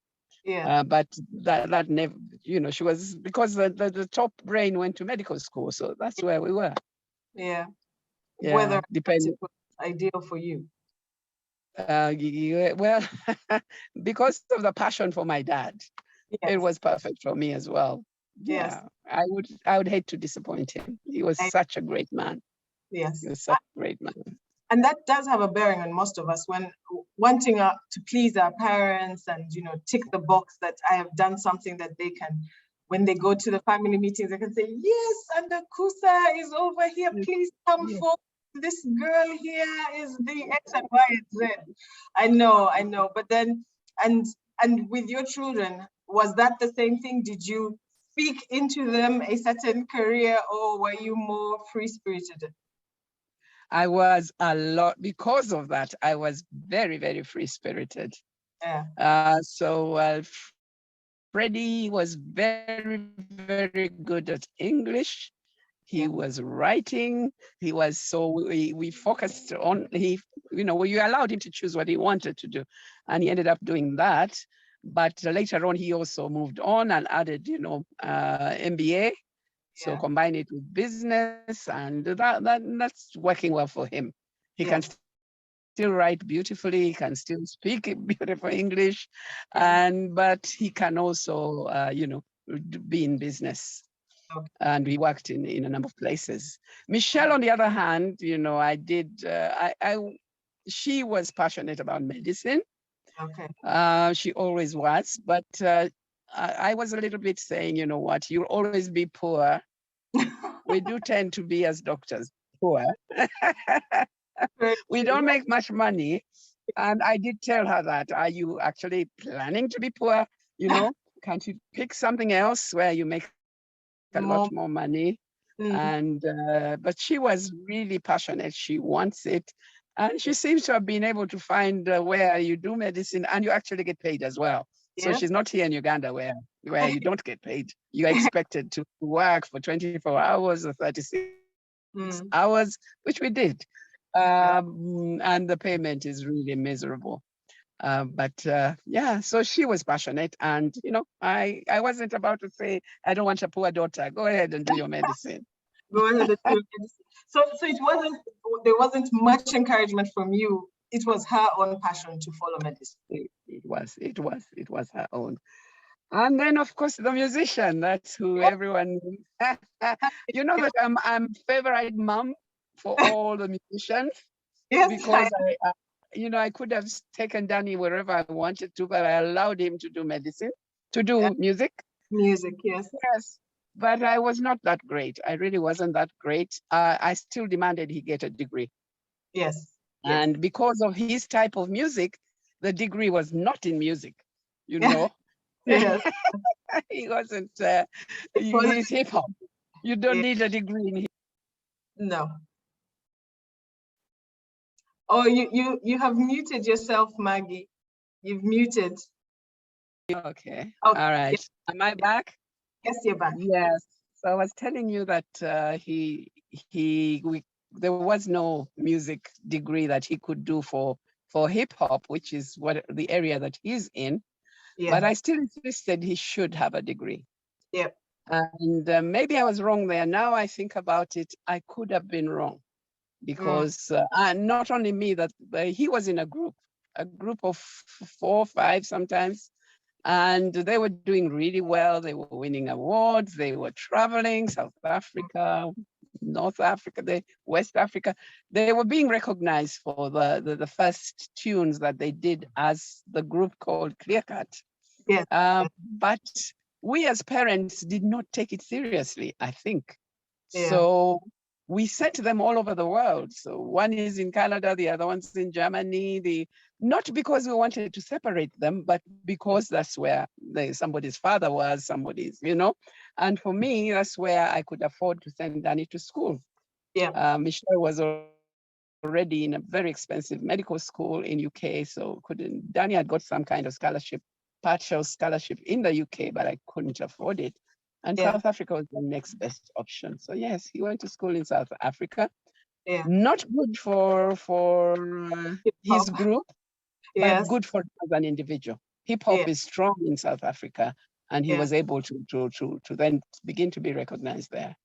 A: But that never, you know, she was, because the top brain went to medical school, so that's where we were.
B: Yeah.
A: Yeah,
B: Whether
A: depending.
B: it was ideal for you.
A: Well, because of the passion for my dad,
B: Yes.
A: it was perfect for me as well.
B: Yes.
A: Yeah, I would hate to disappoint him. He was such a great man.
B: Yes.
A: He was such a great man.
B: And that does have a bearing on most of us when wanting to please our parents and, you know, tick the box that I have done something that they can, when they go to the family meetings, they can say, yes, and Akusa is over here, please come forward. This girl here is the X and Y and Z. I know. But then, and with your children, was that the same thing? Did you speak into them a certain career, or were you more free-spirited?
A: I was a lot, because of that, I was very, very free-spirited.
B: Yeah.
A: So Freddie was very, very good at English. He was writing. He was, so we focused on, you know, we allowed him to choose what he wanted to do. And he ended up doing that. But later on, he also moved on and added, you know, MBA. So combine it with business, and that's working well for him. He can still write beautifully, he can still speak beautiful English, but he can also, you know, be in business. And we worked in a number of places. Michelle, on the other hand, you know, she was passionate about medicine. She always was, but I was a little bit saying, you know what, you'll always be poor. We do tend to be, as doctors, poor. We don't make much money. And I did tell her that, are you actually planning to be poor? You know, can't you pick something else where you make a lot more money? And but she was really passionate. She wants it. And she seems to have been able to find where you do medicine and you actually get paid as well. So she's not here in Uganda where you don't get paid. You're expected to work for 24 hours or 36 hours, which we did. And the payment is really miserable. But yeah, so she was passionate. And, you know, I wasn't about to say, I don't want a poor daughter. Go ahead and do your medicine.
B: Go ahead and do your medicine. So there wasn't much encouragement from you. It was her own passion to follow medicine.
A: It was her own. And then, of course, the musician. That's who everyone. You know that I'm favorite mom for all the musicians. Because you know, I could have taken Danny wherever I wanted to, but I allowed him to do medicine, to do music.
B: Music, yes.
A: Yes. But I was not that great. I really wasn't that great. I still demanded he get a degree.
B: Yes.
A: And because of his type of music, the degree was not in music, you know.
B: Yes.
A: He wasn't, he's hip hop. You don't need a degree in hip hop.
B: No. Oh, you have muted yourself, Maggie. You've muted.
A: Okay. All right. Yes. Am I back?
B: Yes, you're back.
A: Yes. So I was telling you that there was no music degree that he could do for hip hop, which is what the area that he's in. Yeah. But I still insisted he should have a degree.
B: Yep.
A: And maybe I was wrong there. Now I think about it, I could have been wrong, because not only me, that he was in a group of 4 or 5 sometimes. And they were doing really well. They were winning awards. They were traveling South Africa, North Africa, West Africa. They were being recognized for the first tunes that they did as the group called Clear Cut.
B: Yes.
A: But we as parents did not take it seriously, I think. Yeah. So we sent them all over the world. So one is in Canada, the other one's in Germany. Not because we wanted to separate them, but because that's where somebody's father was, somebody's, you know. And for me, that's where I could afford to send Danny to school.
B: Yeah.
A: Michelle was already in a very expensive medical school in UK, so Danny had got some kind of scholarship, partial scholarship in the UK, but I couldn't afford it. And South Africa was the next best option. So yes, he went to school in South Africa. Yeah. Not good for his group, but good for him as an individual. hip hop is strong in South Africa, and he was able to then begin to be recognized there.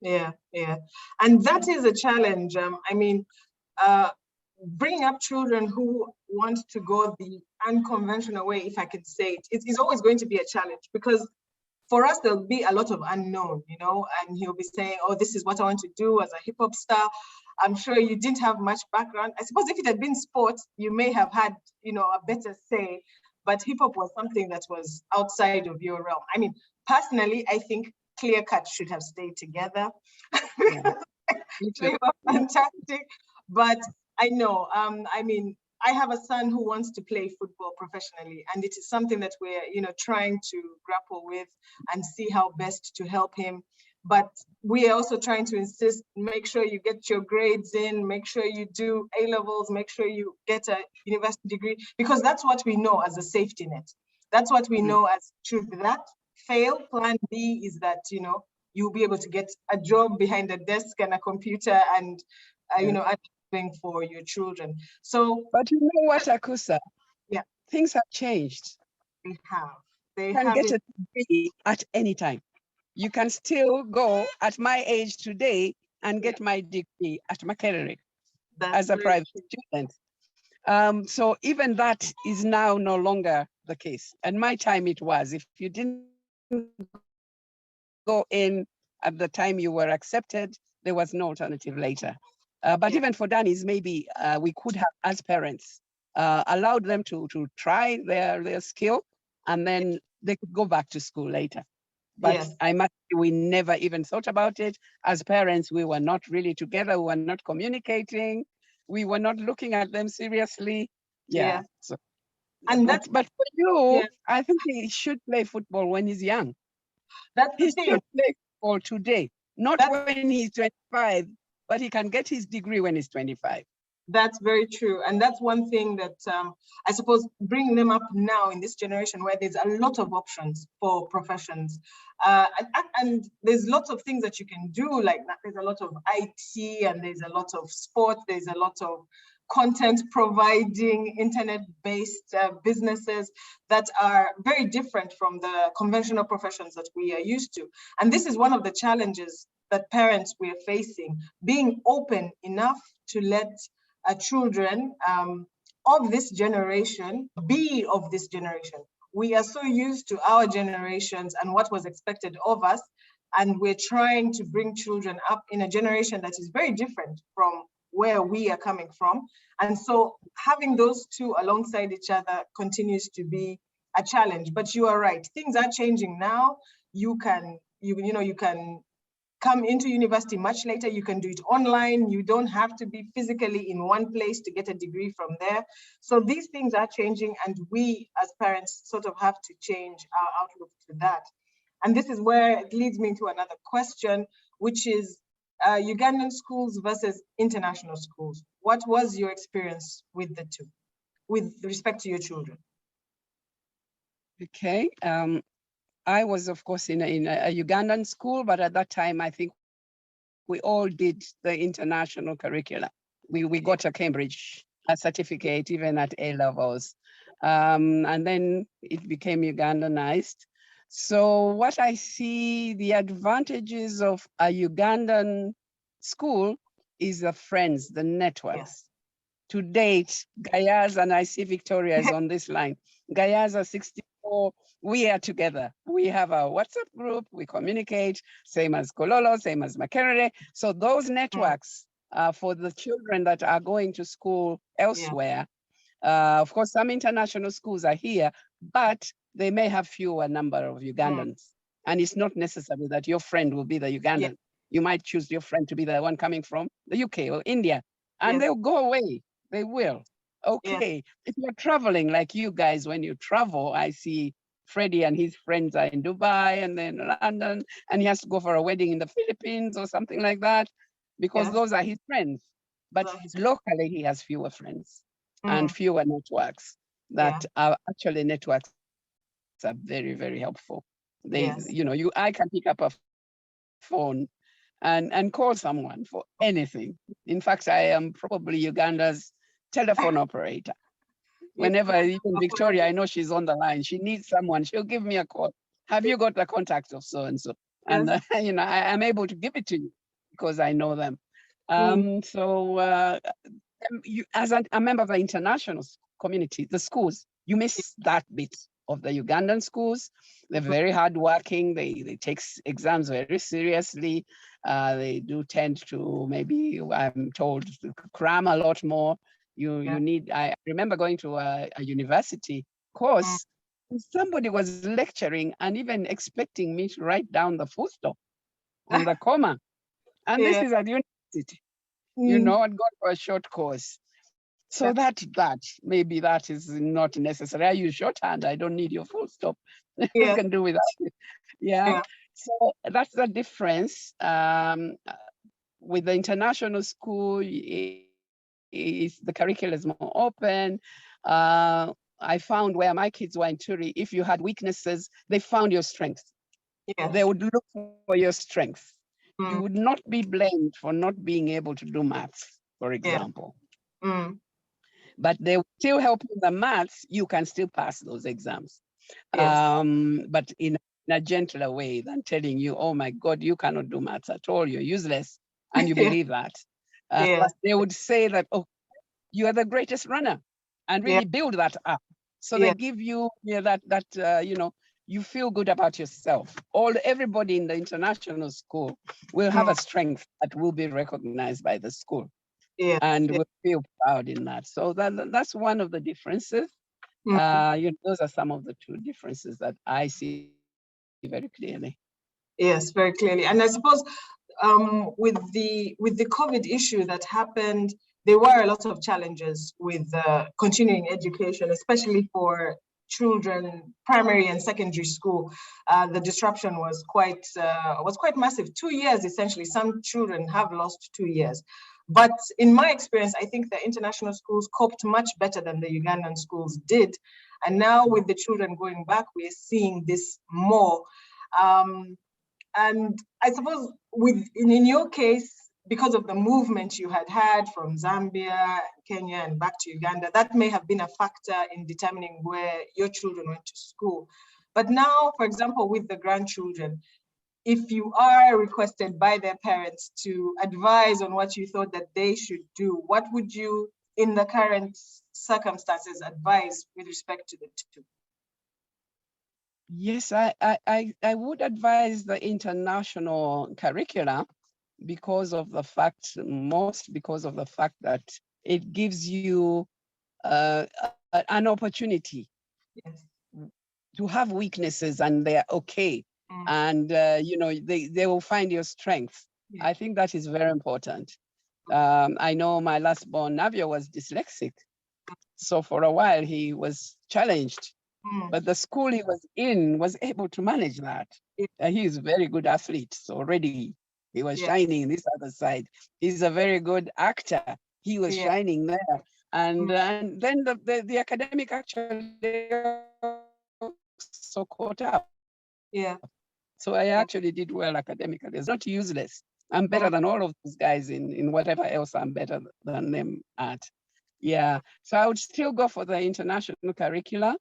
B: Yeah, yeah. And that is a challenge. I mean, bringing up children who want to go the unconventional way, if I could say it, is always going to be a challenge, because for us, there'll be a lot of unknown, you know, and he'll be saying, oh, this is what I want to do as a hip hop star. I'm sure you didn't have much background. I suppose if it had been sports, you may have had, you know, a better say, but hip hop was something that was outside of your realm. I mean, personally, I think Clear Cut should have stayed together.
A: Yeah.
B: They were fantastic, but I know, I mean, I have a son who wants to play football professionally, and it is something that we're, you know, trying to grapple with and see how best to help him. But we are also trying to insist, make sure you get your grades in, make sure you do A-levels, make sure you get a university degree, because that's what we know as a safety net. That's what we know as should that fail, plan B is that, you know, you'll be able to get a job behind a desk and a computer and, you know, for your children. So,
A: but you know what, Akusa?
B: Yeah,
A: things have changed.
B: They have. They
A: you can get a degree at any time. You can still go at my age today and get my degree at Makerere as a private student. So even that is now no longer the case. And my time it was. If you didn't go in at the time you were accepted, there was no alternative later. But even for Danis, maybe we could have, as parents, allowed them to try their skill, and then they could go back to school later. But I must say, we never even thought about it. As parents, we were not really together. We were not communicating. We were not looking at them seriously. Yeah. So, and but for you, I think he should play football when he's young. He should play football today, not when he's 25, but he can get his degree when he's 25.
B: That's very true. And that's one thing that I suppose bringing them up now in this generation where there's a lot of options for professions. And there's lots of things that you can do, like that. There's a lot of IT and there's a lot of sport. There's a lot of content providing, internet-based businesses that are very different from the conventional professions that we are used to. And this is one of the challenges that parents we are facing, being open enough to let children of this generation be of this generation. We are so used to our generations and what was expected of us, and we're trying to bring children up in a generation that is very different from where we are coming from. And so having those two alongside each other continues to be a challenge. But you are right, things are changing now. You can come into university much later. You can do it online. You don't have to be physically in one place to get a degree from there. So these things are changing, and we as parents sort of have to change our outlook to that. And this is where it leads me to another question, which is Ugandan schools versus international schools. What was your experience with the two, with respect to your children?
A: Okay. I was, of course, in a Ugandan school, but at that time, I think we all did the international curricula. We got a Cambridge certificate, even at A-levels. And then it became Ugandanized. So what I see, the advantages of a Ugandan school is the friends, the networks. To date, Gayaza, and I see Victoria is on this line. Gayaza 64, we are together. We have a WhatsApp group, we communicate, same as Kololo, same as Makerere. So those networks for the children that are going to school elsewhere, of course, some international schools are here, but they may have fewer number of Ugandans. And it's not necessary that your friend will be the Ugandan. You might choose your friend to be the one coming from the UK or India, and they'll go away. They will. Okay. If you're traveling like you guys, when you travel, I see Freddie and his friends are in Dubai and then London, and he has to go for a wedding in the Philippines or something like that, because those are his friends. But locally, he has fewer friends and fewer networks that are actually networks are very, very helpful. They, I can pick up a phone and call someone for anything. In fact, I am probably Uganda's telephone operator. Whenever even Victoria, I know she's on the line, she needs someone, she'll give me a call. Have you got the contact of so-and-so? And, you know, I'm able to give it to you because I know them. You, as a member of the international community, the schools, you miss that bit of the Ugandan schools. They're very hardworking. They take exams very seriously. They do tend to, maybe I'm told, to cram a lot more. You need, I remember going to a university course, somebody was lecturing and even expecting me to write down the full stop and the comma. And this is at university. You know, I'd gone for a short course. So maybe that is not necessary. I use shorthand. I don't need your full stop. You can do without it. So that's the difference. With the international school, the curriculum is more open. I found where my kids were in Turi, if you had weaknesses, they found your strength. They would look for your strength. You would not be blamed for not being able to do maths, for example. But they will still help in the maths, you can still pass those exams. But in a gentler way than telling you, oh my God, you cannot do maths at all, you're useless, and you believe that. But they would say that, oh, you are the greatest runner, and really build that up. So they give you you know, you feel good about yourself. Everybody in the international school will have a strength that will be recognized by the school. And will feel proud in that. So that's one of the differences. You know, those are some of the two differences that I see very clearly.
B: Yes, very clearly. And I suppose with the COVID issue that happened, there were a lot of challenges with continuing education, especially for children, primary and secondary school. The disruption was quite massive. 2 years, essentially. Some children have lost 2 years. But in my experience, I think the international schools coped much better than the Ugandan schools did. And now with the children going back, we're seeing this more. And I suppose in your case, because of the movement you had from Zambia, Kenya, and back to Uganda, that may have been a factor in determining where your children went to school. But now, for example, with the grandchildren, if you are requested by their parents to advise on what you thought that they should do, what would you, in the current circumstances, advise with respect to the two?
A: Yes, I would advise the international curricula because of the fact that it gives you an opportunity to have weaknesses and they're okay. And, you know, they will find your strength. I think that is very important. I know my last born, Navio, was dyslexic. So for a while he was challenged, but the school he was in was able to manage that. He is a very good athlete. So already he was shining this other side. He's a very good actor. He was shining there. And then the academic actually so caught up. So I actually did well academically. It's not useless. I'm better than all of those guys in whatever else I'm better than them at. So I would still go for the international curricula.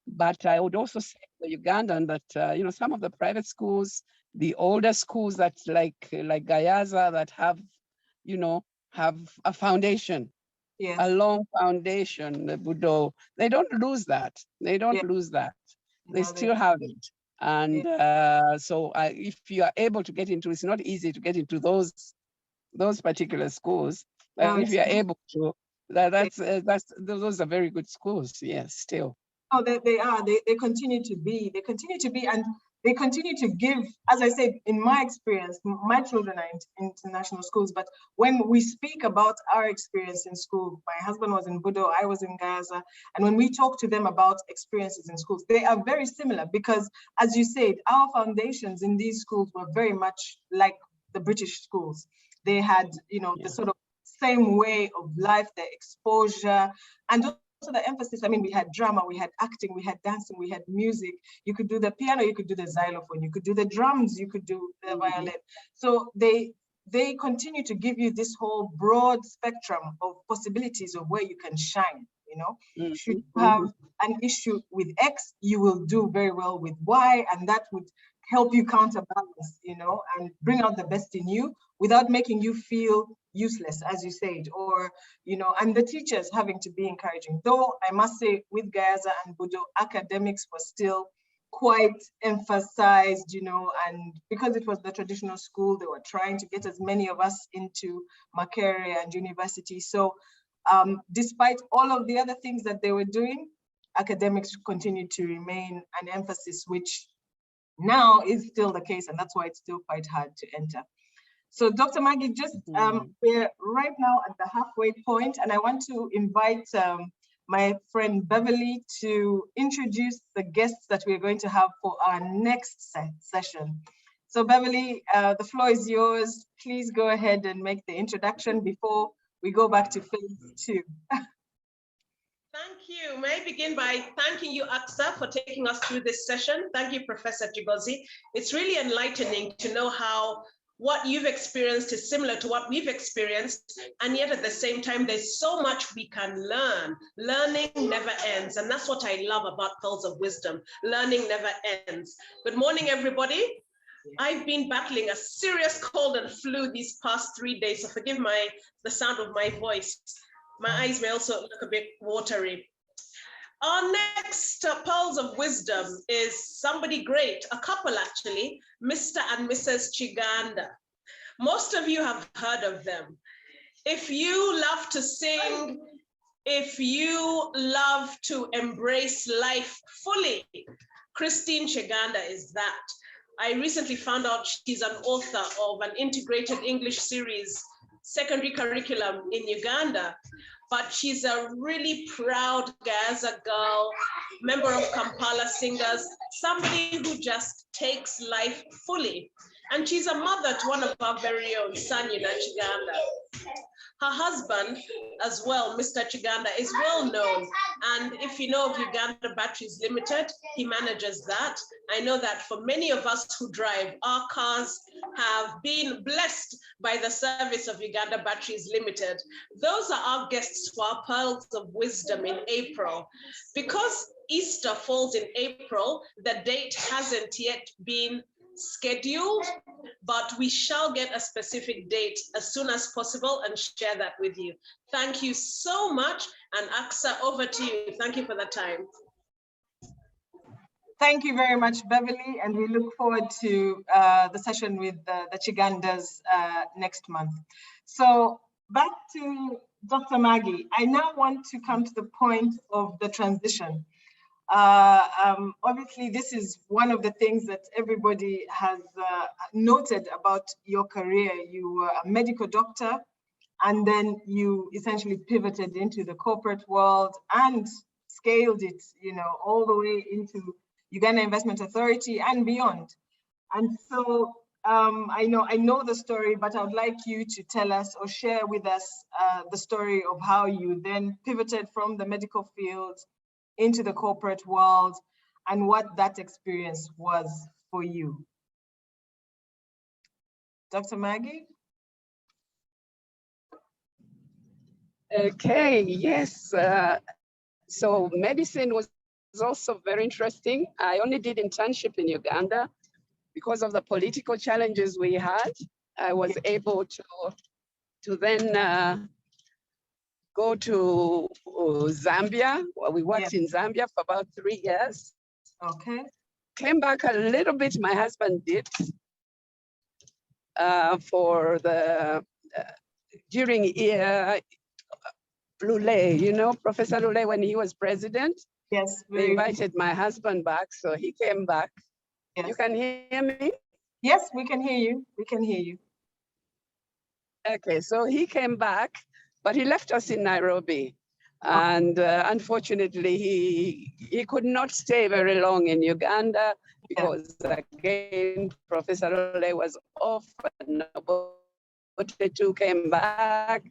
A: But I would also say the Ugandan that, you know, some of the private schools, the older schools that like Gayaza that have, you know, have a foundation, a long foundation, the Budo, they don't lose that. They don't lose that. They still have it. And so if you are able to get into, it's not easy to get into those particular schools, but if you are able to, those are very good schools. Yes, still.
B: Oh, they are. They continue to be. They continue to be, and they continue to give. As I said, in my experience, my children are in international schools. But when we speak about our experience in school, my husband was in Budo, I was in Gayaza, and when we talk to them about experiences in schools, they are very similar because, as you said, our foundations in these schools were very much like the British schools. They had, you know, the sort of same way of life, the exposure, and also the emphasis. I mean, we had drama, we had acting, we had dancing, we had music. You could do the piano, you could do the xylophone, you could do the drums, you could do the violin. So they continue to give you this whole broad spectrum of possibilities of where you can shine, you know. Should you have an issue with X, you will do very well with Y, and that would help you counterbalance, you know, and bring out the best in you without making you feel useless, as you said, or, you know, and the teachers having to be encouraging. Though I must say with Gayaza and Budo, academics was still quite emphasized, you know, and because it was the traditional school, they were trying to get as many of us into Makerere and university. So despite all of the other things that they were doing, academics continued to remain an emphasis, which now is still the case, and that's why it's still quite hard to enter. So Dr. Maggie, just we're right now at the halfway point, and I want to invite my friend Beverly to introduce the guests that we're going to have for our next session. So Beverly, the floor is yours. Please go ahead and make the introduction before we go back to phase 2.
C: Thank you. May I begin by thanking you, Akusa, for taking us through this session. Thank you, Professor Kigozi. It's really enlightening to know how what you've experienced is similar to what we've experienced, and yet at the same time, there's so much we can learn. Learning never ends, and that's what I love about Pearls of Wisdom. Learning never ends. Good morning, everybody. I've been battling a serious cold and flu these past 3 days, so forgive the sound of my voice. My eyes may also look a bit watery. Our next Pearls of Wisdom is somebody great, a couple actually, Mr. and Mrs. Chiganda. Most of you have heard of them. If you love to sing, if you love to embrace life fully, Christine Chiganda is that. I recently found out she's an author of an integrated English series, secondary curriculum in Uganda, but she's a really proud Gayaza girl, member of Kampala Singers, somebody who just takes life fully. And she's a mother to one of our very own, Sanyina Chiganda. Her husband as well, Mr. Chiganda, is well known. And if you know of Uganda Batteries Limited, he manages that. I know that for many of us who drive, our cars have been blessed by the service of Uganda Batteries Limited. Those are our guests for our Pearls of Wisdom in April. Because Easter falls in April, the date hasn't yet been scheduled, but we shall get a specific date as soon as possible and share that with you. Thank you so much. And Akusa, over to you. Thank you for the time.
B: Thank you very much, Beverly, and we look forward to the session with the Chigandas next month. So back to Dr. Maggie. I now want to come to the point of the transition. Obviously, this is one of the things that everybody has noted about your career. You were a medical doctor, and then you essentially pivoted into the corporate world and scaled it, you know, all the way into Uganda Investment Authority and beyond. And so I know the story, but I would like you to tell us or share with us the story of how you then pivoted from the medical field into the corporate world and what that experience was for you. Dr. Maggie?
A: Okay, yes. So medicine was also very interesting. I only did internship in Uganda because of the political challenges we had. I was able to then go to Zambia. Well, we worked in Zambia for about 3 years.
B: Okay. Came
A: back a little bit, my husband did, for the, during Lule, you know, Professor Lule, when he was president.
B: Yes.
A: They invited my husband back, so he came back. Yes. You can hear me?
B: Yes, we can hear you. We can hear you.
A: Okay, so he came back, but he left us in Nairobi. And unfortunately, he could not stay very long in Uganda because, again, Professor Ole was off and Obote came back.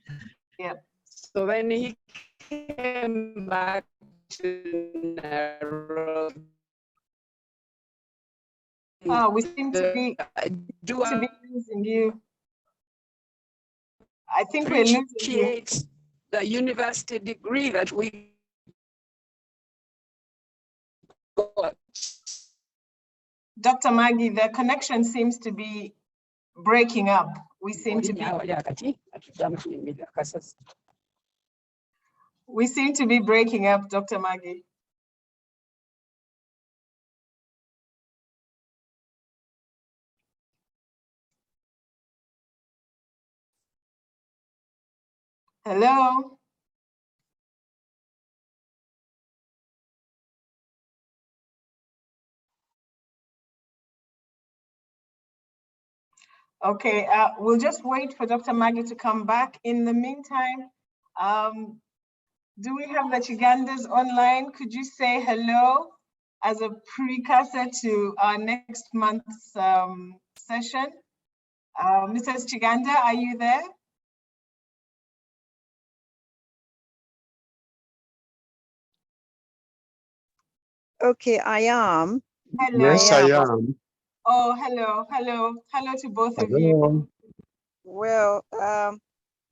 B: Yeah.
A: So when he came back to Nairobi,
B: we seem to be losing you. I think we're losing you.
A: The university degree that we
B: Dr. Maggie, the connection seems to be breaking up. We seem to be breaking up, Dr. Maggie. Hello? Okay, we'll just wait for Dr. Maggie to come back. In the meantime, do we have the Chigandas online? Could you say hello as a precursor to our next month's session? Mrs. Chiganda, are you there?
D: Okay, I am.
B: Hello.
E: Yes, I am.
B: Oh, hello, hello, hello to both of you.
E: Hello.
D: Well,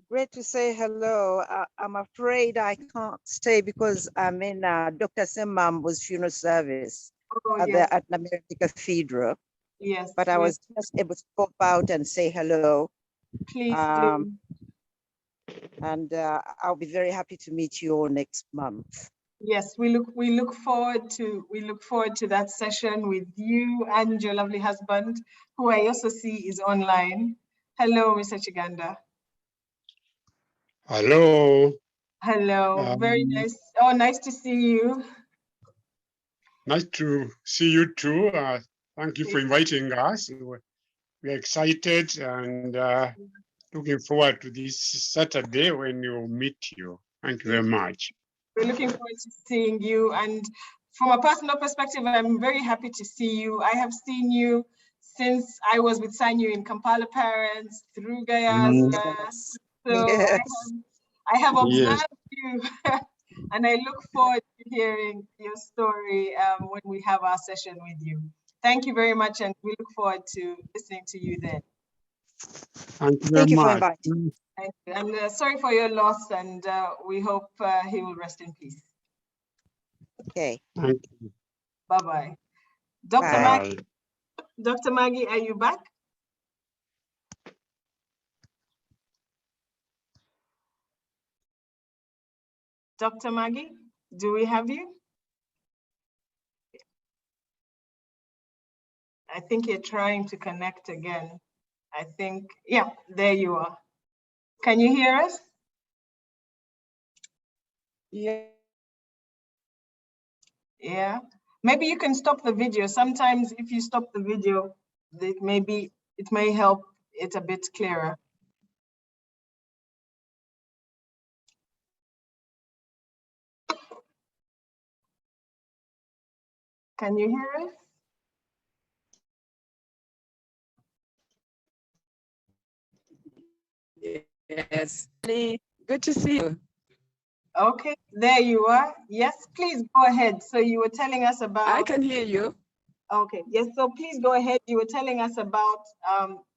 D: great to say hello. I'm afraid I can't stay because I'm in Dr. Semmambo's funeral service
B: Oh,
D: at
B: yes.
D: the American Cathedral.
B: Yes.
D: But I was just able to pop out and say hello.
B: Please do.
D: And I'll be very happy to meet you all next month.
B: Yes, we look forward to that session with you and your lovely husband, who I also see is online. Hello, Mr. Chiganda.
E: Hello.
B: Hello, very nice. Oh, nice to see you.
E: Nice to see you too. Thank you for inviting us. We're excited and looking forward to this Saturday when we'll meet you. Thank you very much.
B: We're looking forward to seeing you. And from a personal perspective, I'm very happy to see you. I have seen you since I was with Sanyu in Kampala Parents, through Gayaza.
D: Yes.
B: So
D: Yes.
B: I have observed
E: Yes.
B: you. And I look forward to hearing your story when we have our session with you. Thank you very much. And we look forward to listening to you then.
E: Thank you very
D: Thank you for
E: much.
D: inviting.
B: Thank you. And sorry for your loss, and we hope he will rest in peace.
D: Okay.
E: Thank you.
B: Bye-bye. Dr.
D: Bye.
B: Maggie,
E: Bye.
B: Dr. Maggie, are you back? Dr. Maggie, do we have you? I think you're trying to connect again. I think, yeah, there you are. Can you hear us?
A: Yeah.
B: Yeah. Maybe you can stop the video. Sometimes if you stop the video, it may help it a bit clearer. Can you hear us?
A: Yes. Good to see you.
B: Okay, there you are. Yes, please go ahead. So you were telling us about...
A: I can hear you.
B: Okay, yes, so please go ahead. You were telling us about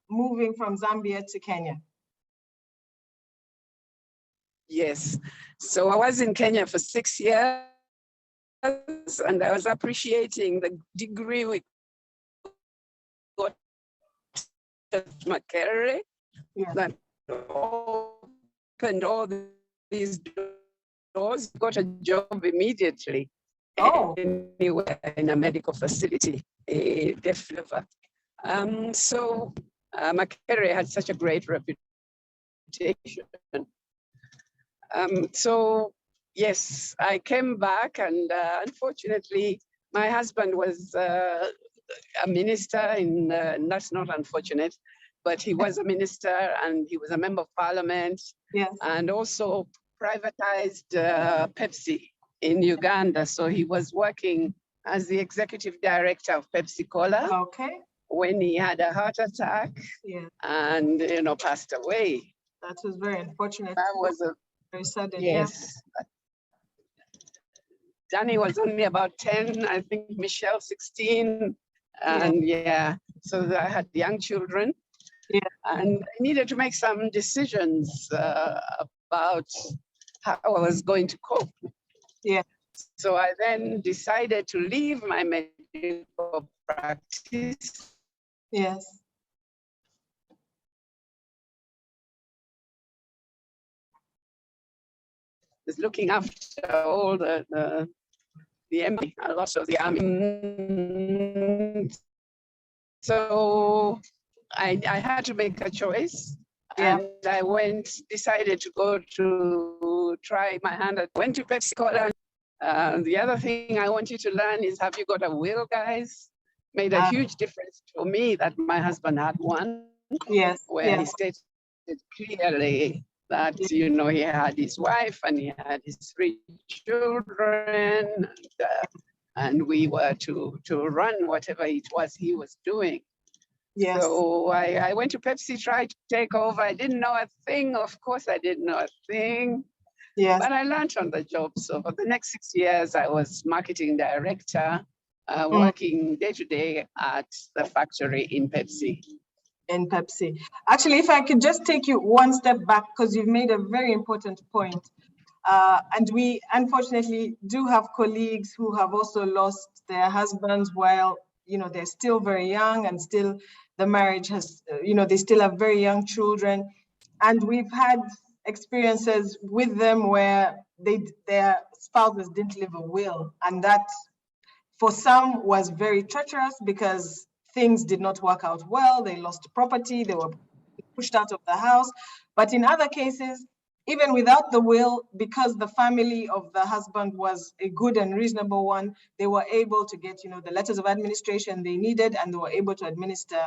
B: moving from Zambia to Kenya.
A: Yes. So I was in Kenya for 6 years, and I was appreciating the degree we got at Makerere,
B: Yeah.
A: that opened all these doors, got a job immediately.
B: Oh.
A: Anywhere in a medical facility, definitely. So Makerere had such a great reputation. So yes, I came back, and unfortunately, my husband was a minister in, that's not unfortunate, but he was a minister and he was a member of parliament.
B: Yes.
A: And also privatized Pepsi in Uganda. So he was working as the executive director of Pepsi Cola.
B: Okay.
A: When he had a heart attack,
B: yeah,
A: and passed away.
B: That was very unfortunate.
A: That was a
B: very sudden.
A: yes. Yeah. Danny was only about 10, I think Michelle 16, and yeah, so I had young children.
B: Yeah.
A: And I needed to make some decisions about how I was going to cope.
B: Yeah.
A: So I then decided to leave my medical practice.
B: Yes.
A: Was looking after all the MD, a lot of the army. So I had to make a choice.
B: Yeah.
A: And I decided to go to try my hand went to Pepsi Cola. The other thing I want you to learn is, have you got a will, guys? Made a huge difference to me that my husband had one.
B: Yes.
A: Where he stated clearly that, you know, he had his wife and he had his 3 children, and we were to run whatever it was he was doing.
B: Yes.
A: So I went to Pepsi, tried to take over. I didn't know a thing. Of course, I didn't know a thing.
B: Yes.
A: But I learned on the job. So for the next 6 years, I was marketing director, working day to day at the factory in Pepsi.
B: In Pepsi. Actually, if I could just take you one step back, because you've made a very important point. And we unfortunately do have colleagues who have also lost their husbands while, you know, they're still very young, and still the marriage has, you know, they still have very young children. And we've had experiences with them where their spouses didn't leave a will. And that for some was very treacherous because things did not work out well. They lost property, they were pushed out of the house. But in other cases, even without the will, because the family of the husband was a good and reasonable one, they were able to get, you know, the letters of administration they needed, and they were able to administer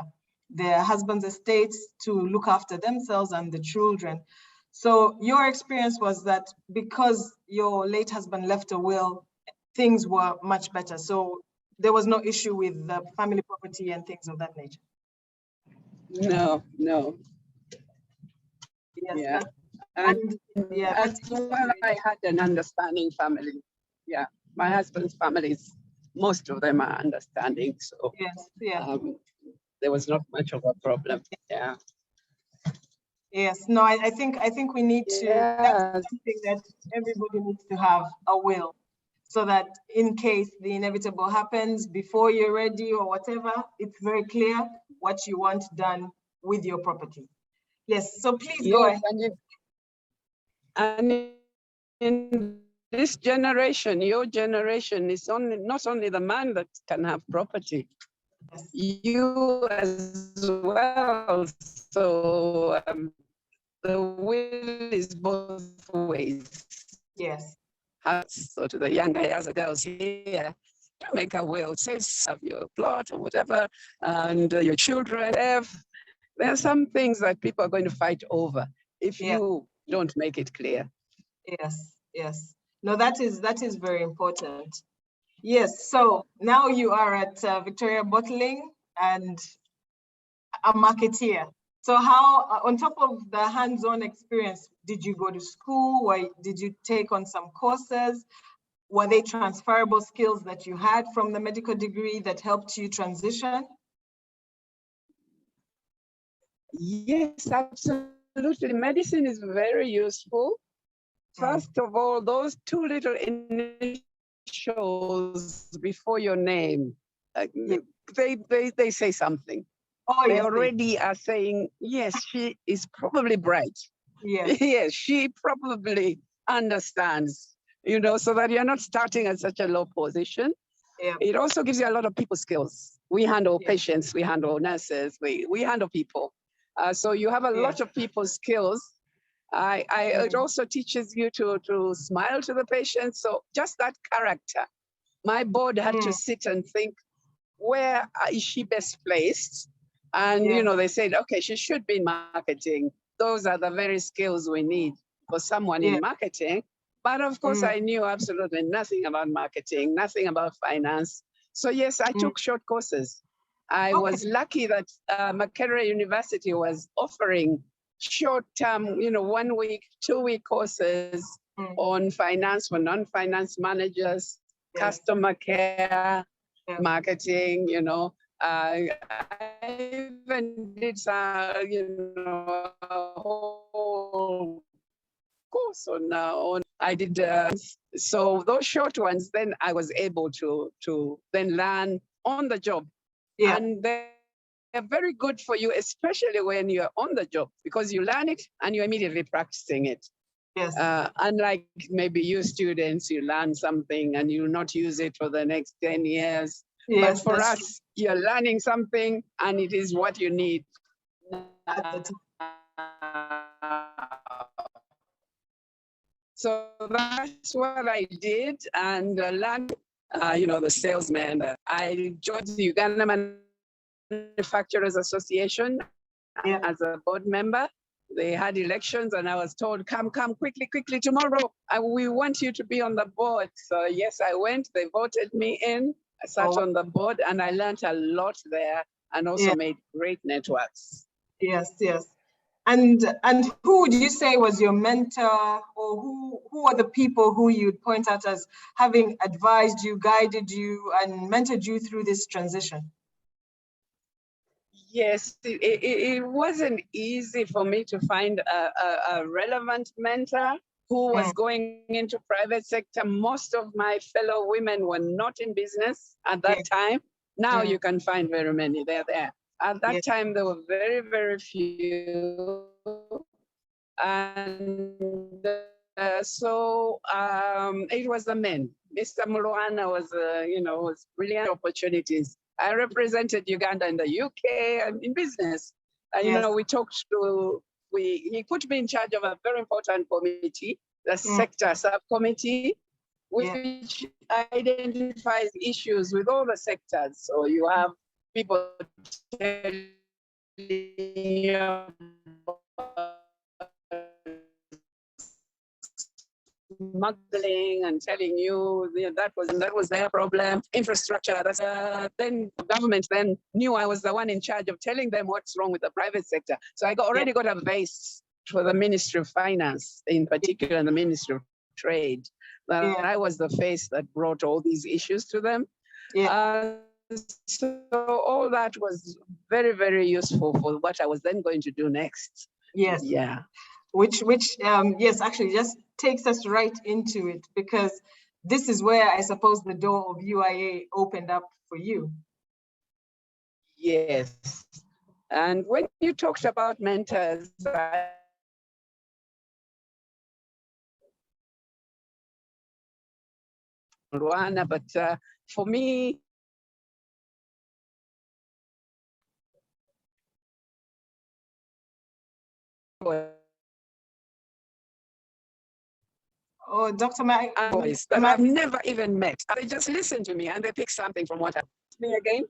B: their husband's estates to look after themselves and the children. So your experience was that because your late husband left a will, things were much better. So there was no issue with the family property and things of that nature.
A: No.
B: Yes.
A: Yeah.
B: That's
A: well, I had an understanding family. Yeah, my husband's families, most of them are understanding. So there was not much of a problem. Yeah.
B: Yes. No, I think we need to. That's something that everybody needs to have, a will, so that in case the inevitable happens, before you're ready or whatever, it's very clear what you want done with your property. Yes. So please go ahead.
A: And in this generation, your generation, is not only the man that can have property, you as well. So the will is both ways.
B: Yes.
A: So to the young Gayaza girls here, make a will, say of your plot or whatever, and your children have. There are some things that people are going to fight over if you don't make it clear.
B: Yes. No, that is very important. Yes. So now you are at Victoria Bottling and a marketeer. So how, on top of the hands-on experience, did you go to school? Or did you take on some courses? Were they transferable skills that you had from the medical degree that helped you transition?
A: Yes, absolutely. Medicine is very useful. First of all, those 2 little initials before your name, they say something.
B: Oh,
A: they already are saying, yes, she is probably bright. Yes, she probably understands, you know, so that you're not starting at such a low position. It also gives you a lot of people skills. We handle patients, we handle nurses, we handle people. So you have a lot of people skills. It also teaches you to smile to the patient. So just that character. My board had to sit and think, where is she best placed? And, you know, they said, okay, she should be in marketing. Those are the very skills we need for someone in marketing. But of course, I knew absolutely nothing about marketing, nothing about finance. So yes, I took short courses. I was lucky that Makerere University was offering short-term, you know, 1 week, 2 week courses on finance for non-finance managers, customer care, marketing, you know. I even did some, you know, a whole course on I did, so those short ones, then I was able to then learn on the job.
B: Yeah.
A: And they're very good for you, especially when you're on the job, because you learn it and you're immediately practicing it.
B: Yes.
A: Unlike maybe you students, you learn something and you not use it for the next 10 years.
B: Yes,
A: but for
B: that's
A: us, you're learning something and it is what you need.
B: at the time.
A: So that's what I did, and learned, the salesman. I joined the Uganda Manufacturers Association
B: Yeah.
A: as a board member. They had elections and I was told, come quickly tomorrow. We want you to be on the board. So yes, I went, they voted me in. I sat on the board and I learned a lot there and also made great networks.
B: Yes, yes. And who would you say was your mentor, or who are the people who you'd point out as having advised you, guided you, and mentored you through this transition?
A: Yes, it wasn't easy for me to find a relevant mentor who was going into private sector. Most of my fellow women were not in business at that time. Now you can find very many, they're there. At that time, there were very, very few. And so it was the men. Mr. Mulwana was brilliant opportunities. I represented Uganda in the UK and in business. We talked to, he put me in charge of a very important committee, the sector subcommittee, which identifies issues with all the sectors. So you have people telling you smuggling and telling you that was their problem. Infrastructure. Then government then knew I was the one in charge of telling them what's wrong with the private sector. So I already got a base for the Ministry of Finance, in particular, and the Ministry of Trade. I was the face that brought all these issues to them. So all that was very, very useful for what I was then going to do next.
B: Yes.
A: Yeah.
B: Which yes, actually just takes us right into it, because this is where I suppose the door of UIA opened up for you.
A: Yes. And when you talked about mentors, but for me,
B: Oh, Dr. Maggie.
A: That I've never even met. They just listen to me and they pick something from what I me again.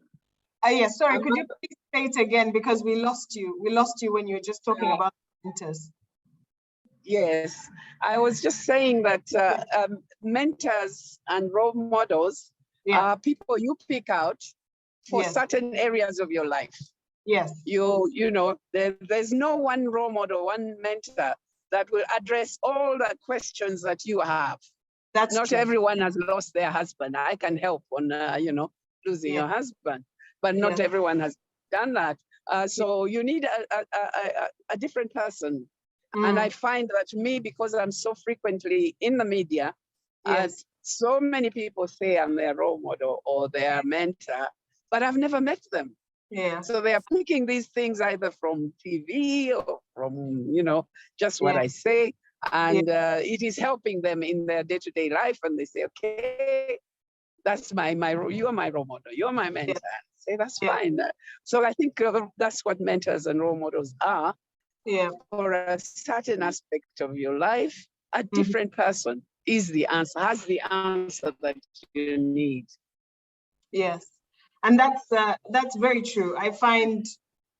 B: Yes, sorry, could you please say it again, because we lost you. We lost you when you were just talking about mentors.
A: Yes, I was just saying that mentors and role models are people you pick out for certain areas of your life.
B: Yes.
A: There's no one role model, one mentor that will address all the questions that you have.
B: That's
A: not
B: true.
A: Everyone has lost their husband. I can help on, losing your husband, but not everyone has done that. So you need a different person. And I find that me, because I'm so frequently in the media, so many people say I'm their role model or their mentor, but I've never met them.
B: Yeah.
A: So they are picking these things either from TV or from, just what I say. And it is helping them in their day-to-day life. And they say, okay, that's you are my role model. You're my mentor. Say, that's fine. So I think that's what mentors and role models are. For a certain aspect of your life, a different person is the answer, has the answer that you need.
B: Yes. And that's very true. I find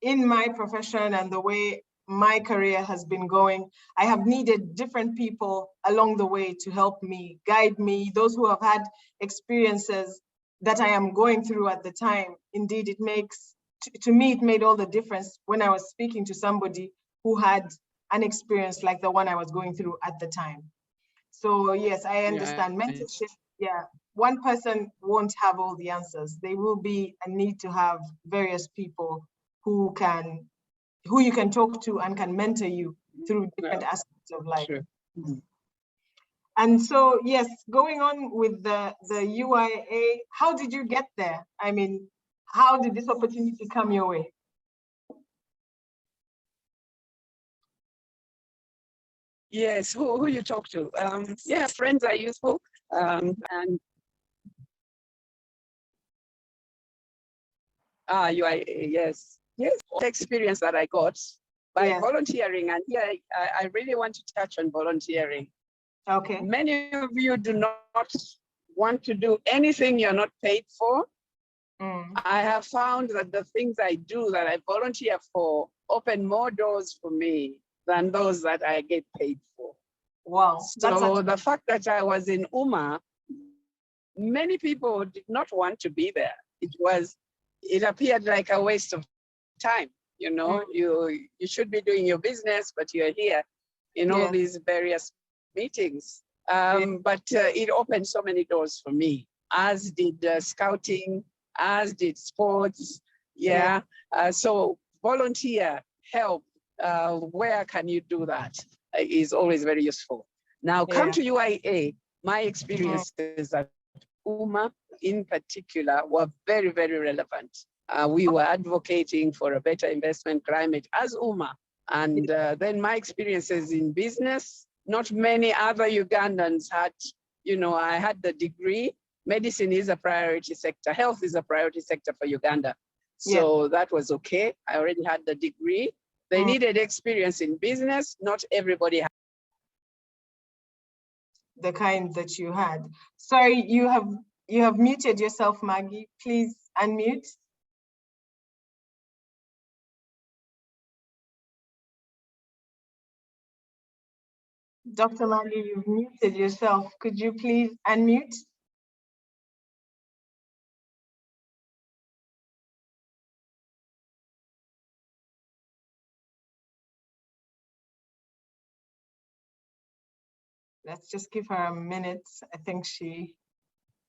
B: in my profession and the way my career has been going, I have needed different people along the way to help me, guide me, those who have had experiences that I am going through at the time. Indeed, it makes, to me, it made all the difference when I was speaking to somebody who had an experience like the one I was going through at the time. So yes, I understand mentorship. Yeah, one person won't have all the answers. There will be a need to have various people who you can talk to and can mentor you through different aspects of life.
A: Sure.
B: And so, yes, going on with the UIA, how did you get there? I mean, how did this opportunity come your way?
A: Yes, who you talk to? Yeah, friends are useful. And UIA, yes. Yes, the experience that I got by volunteering. And here I really want to touch on volunteering.
B: Okay.
A: Many of you do not want to do anything you're not paid for. I have found that the things I do that I volunteer for open more doors for me than those that I get paid for.
B: Wow.
A: So the fact that I was in UMA, many people did not want to be there. It appeared like a waste of time. You know, you should be doing your business, but you're here in all these various meetings. But it opened so many doors for me, as did scouting, as did sports. So volunteer, help, where can you do that is always very useful. Now come to UIA, my experiences at UMA in particular were very, very relevant. We were advocating for a better investment climate as UMA. And then my experiences in business, not many other Ugandans had, you know, I had the degree. Medicine is a priority sector. Health is a priority sector for Uganda. So that was okay. I already had the degree. They needed experience in business. Not everybody had.
B: The kind that you had. Sorry, you have muted yourself, Maggie. Please unmute. Dr. Maggie, you've muted yourself. Could you please unmute? Let's just give her a minute. I think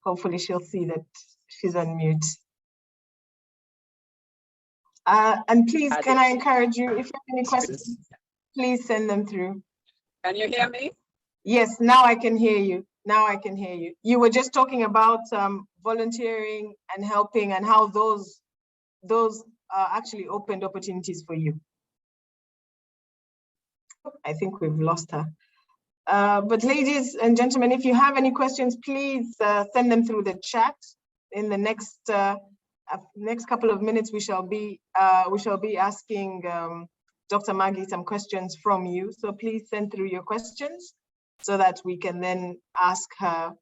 B: hopefully she'll see that she's on mute. And please, can I encourage you, if you have any questions, please send them through.
A: Can you hear me?
B: Yes, now I can hear you. Now I can hear you. You were just talking about volunteering and helping and how those actually opened opportunities for you. I think we've lost her. But ladies and gentlemen, if you have any questions, please send them through the chat. In the next couple of minutes, we shall be asking Dr. Maggie some questions from you. So please send through your questions so that we can then ask her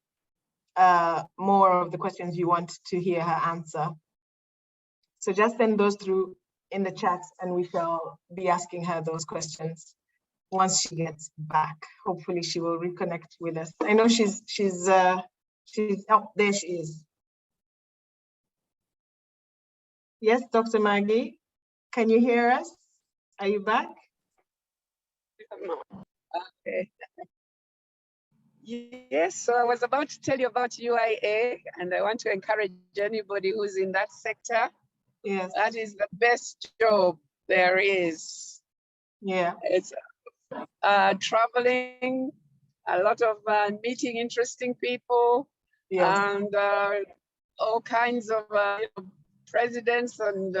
B: more of the questions you want to hear her answer. So just send those through in the chat and we shall be asking her those questions once she gets back. Hopefully she will reconnect with us. I know she's oh, there she is. Yes, Dr. Maggie, can you hear us? Are you back?
A: Okay. Yes, so I was about to tell you about UIA, and I want to encourage anybody who's in that sector.
B: Yes.
A: That is the best job there is.
B: Yeah.
A: It's traveling, a lot of meeting interesting people, and all kinds of presidents and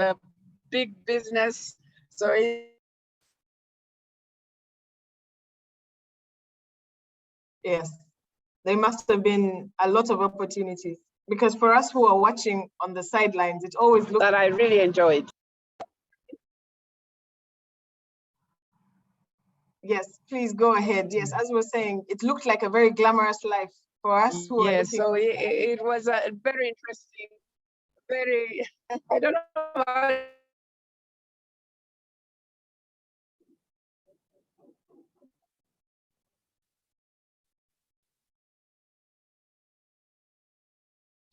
A: big business. So
B: yes, there must have been a lot of opportunities, because for us who are watching on the sidelines, it always looks
A: that I really enjoyed.
B: Yes, please go ahead. Yes, as we were saying, it looked like a very glamorous life for us who are looking.
A: So it was a very interesting, very, I don't know about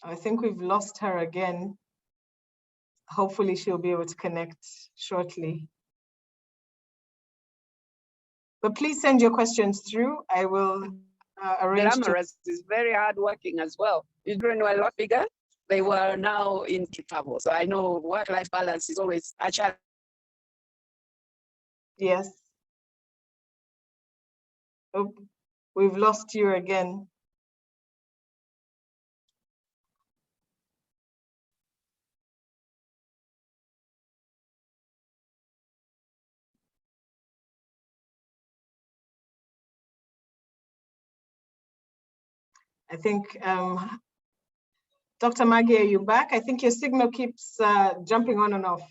B: I think we've lost her again. Hopefully she'll be able to connect shortly. But please send your questions through. I will arrange
A: glamorous is very hardworking as well. Children were a lot bigger. They were now in trouble. So I know work-life balance is always a challenge.
B: Yes. Oh, We've lost you again. I think, Dr. Maggie, are you back? I think your signal keeps jumping on and off.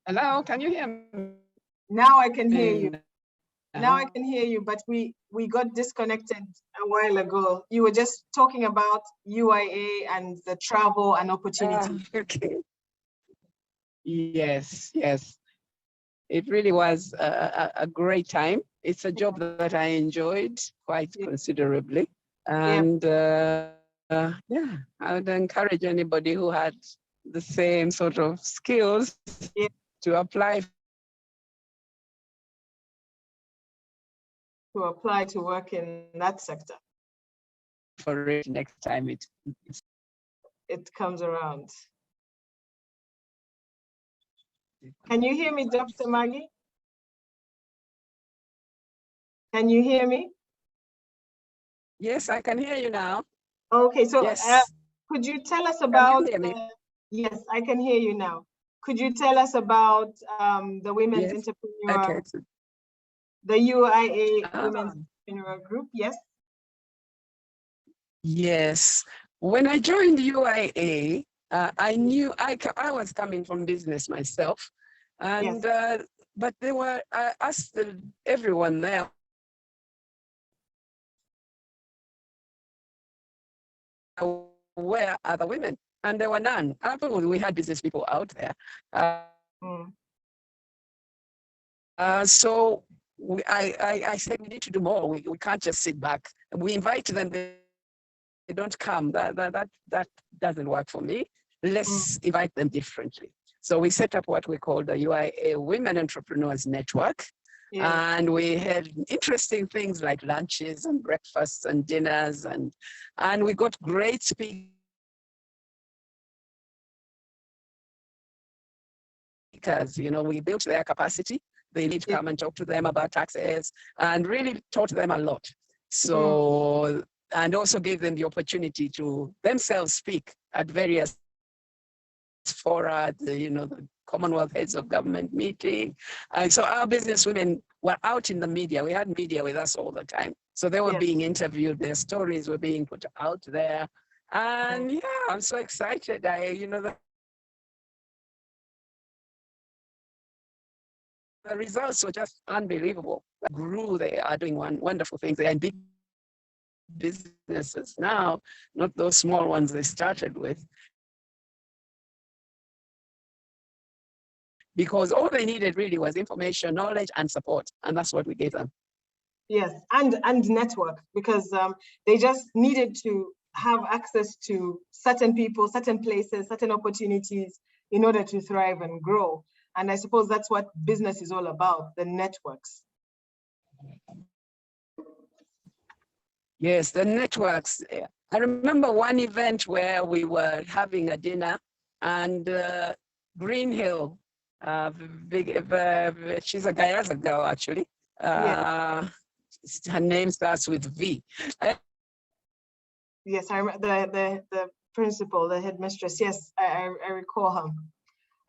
A: Hello, can you hear me?
B: Now I can hear you. Now I can hear you, but we got disconnected a while ago. You were just talking about UIA and the travel and opportunity.
A: Okay. Yes, yes. It really was a great time. It's a job that I enjoyed quite considerably. And yeah, I would encourage anybody who had the same sort of skills to apply.
B: To apply to work in that sector.
A: For it next time it
B: comes around. Can you hear me, Dr. Maggie? Can you hear me?
A: Yes, I can hear you now.
B: Okay, so
A: yes.
B: Could you tell us about,
A: can you hear me?
B: Yes, I can hear you now. Could you tell us about the Women's
A: Yes.
B: Entrepreneur,
A: Okay.
B: the UIA Women's Entrepreneur Group, yes?
A: Yes, when I joined UIA, I knew I was coming from business myself, and but they were, I asked everyone there, where are the women? And there were none. After we had business people out there. So I said, we need to do more. We can't just sit back. We invite them, they don't come. That doesn't work for me. Let's invite them differently. So we set up what we call the UIA Women Entrepreneurs Network. And we had interesting things like lunches and breakfasts and dinners, and we got great speakers. You know, we built their capacity. They need to come and talk to them about taxes, and really taught them a lot. So, and also gave them the opportunity to themselves speak at various fora, the Commonwealth Heads of Government meeting. And so our business women were out in the media. We had media with us all the time. So they were being interviewed, their stories were being put out there. And yeah, I'm so excited. The results were just unbelievable. They grew, they are doing wonderful things. They are in big businesses now, not those small ones they started with. Because all they needed really was information, knowledge, and support. And that's what we gave them.
B: Yes, and network, because they just needed to have access to certain people, certain places, certain opportunities in order to thrive and grow. And I suppose that's what business is all about, the networks.
A: Yes, the networks. I remember one event where we were having a dinner, and Green Hill, she's a Gayaza girl, actually. Her name starts with V.
B: Yes, I remember the principal, the headmistress. Yes, I recall her.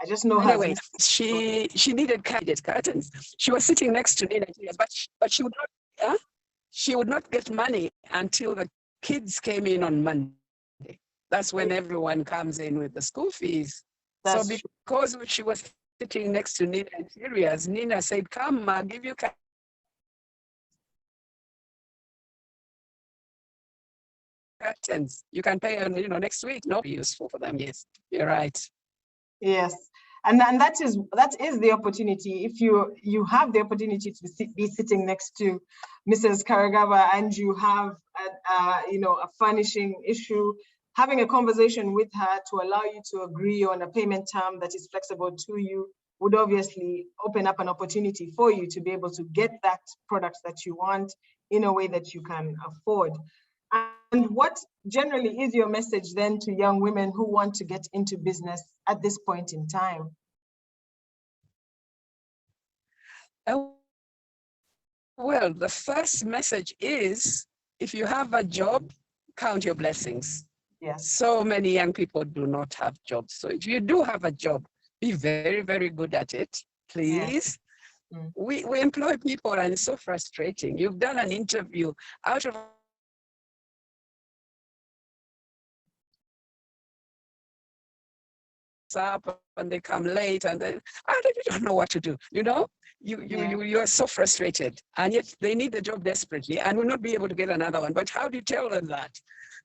B: I just know her.
A: Anyway, she needed curtains. She was sitting next to Nina, but she would not get money until the kids came in on Monday. That's when everyone comes in with the school fees. So because she was sitting next to Nina Interiors, Nina said, "Come, I'll give you curtains. You can pay, next week. Not be useful for them." Yes, you're right.
B: Yes, and that is the opportunity. If you have the opportunity to be sitting next to Mrs. Karagava, and you have a furnishing issue, having a conversation with her to allow you to agree on a payment term that is flexible to you would obviously open up an opportunity for you to be able to get that product that you want in a way that you can afford. And what generally is your message then to young women who want to get into business at this point in time?
A: Well, the first message is, if you have a job, count your blessings.
B: Yes.
A: So many young people do not have jobs. So if you do have a job, be very, very good at it, please.
B: Mm.
A: We employ people and it's so frustrating. You've done an interview out of up and they come late and then you don't know what to do. You know, you are so frustrated, and yet they need the job desperately and will not be able to get another one. But how do you tell them that?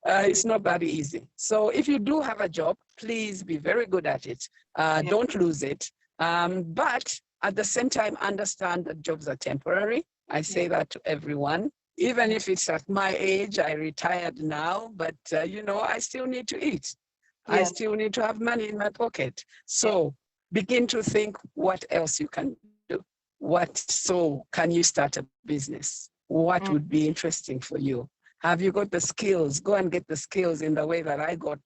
A: It's not that easy. So if you do have a job, please be very good at it. Don't lose it. But at the same time, understand that jobs are temporary. I say that to everyone. Even if it's at my age, I retired now, but you know, I still need to eat. I still need to have money in my pocket. So begin to think what else you can do. So can you start a business? What would be interesting for you? Have you got the skills? Go and get the skills in the way that I got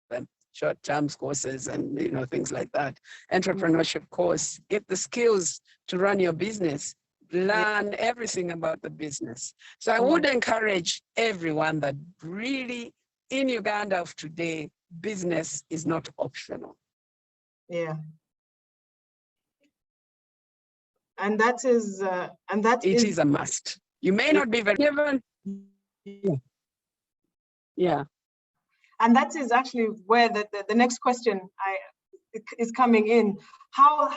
A: them. Short-term courses and you know, things like that. Entrepreneurship course, get the skills to run your business. Learn everything about the business. So I would encourage everyone that really in Uganda of today, business is not optional.
B: Yeah. And that is,
A: it is a must. You may not be very given. Yeah.
B: And that is actually where the next question is coming in. How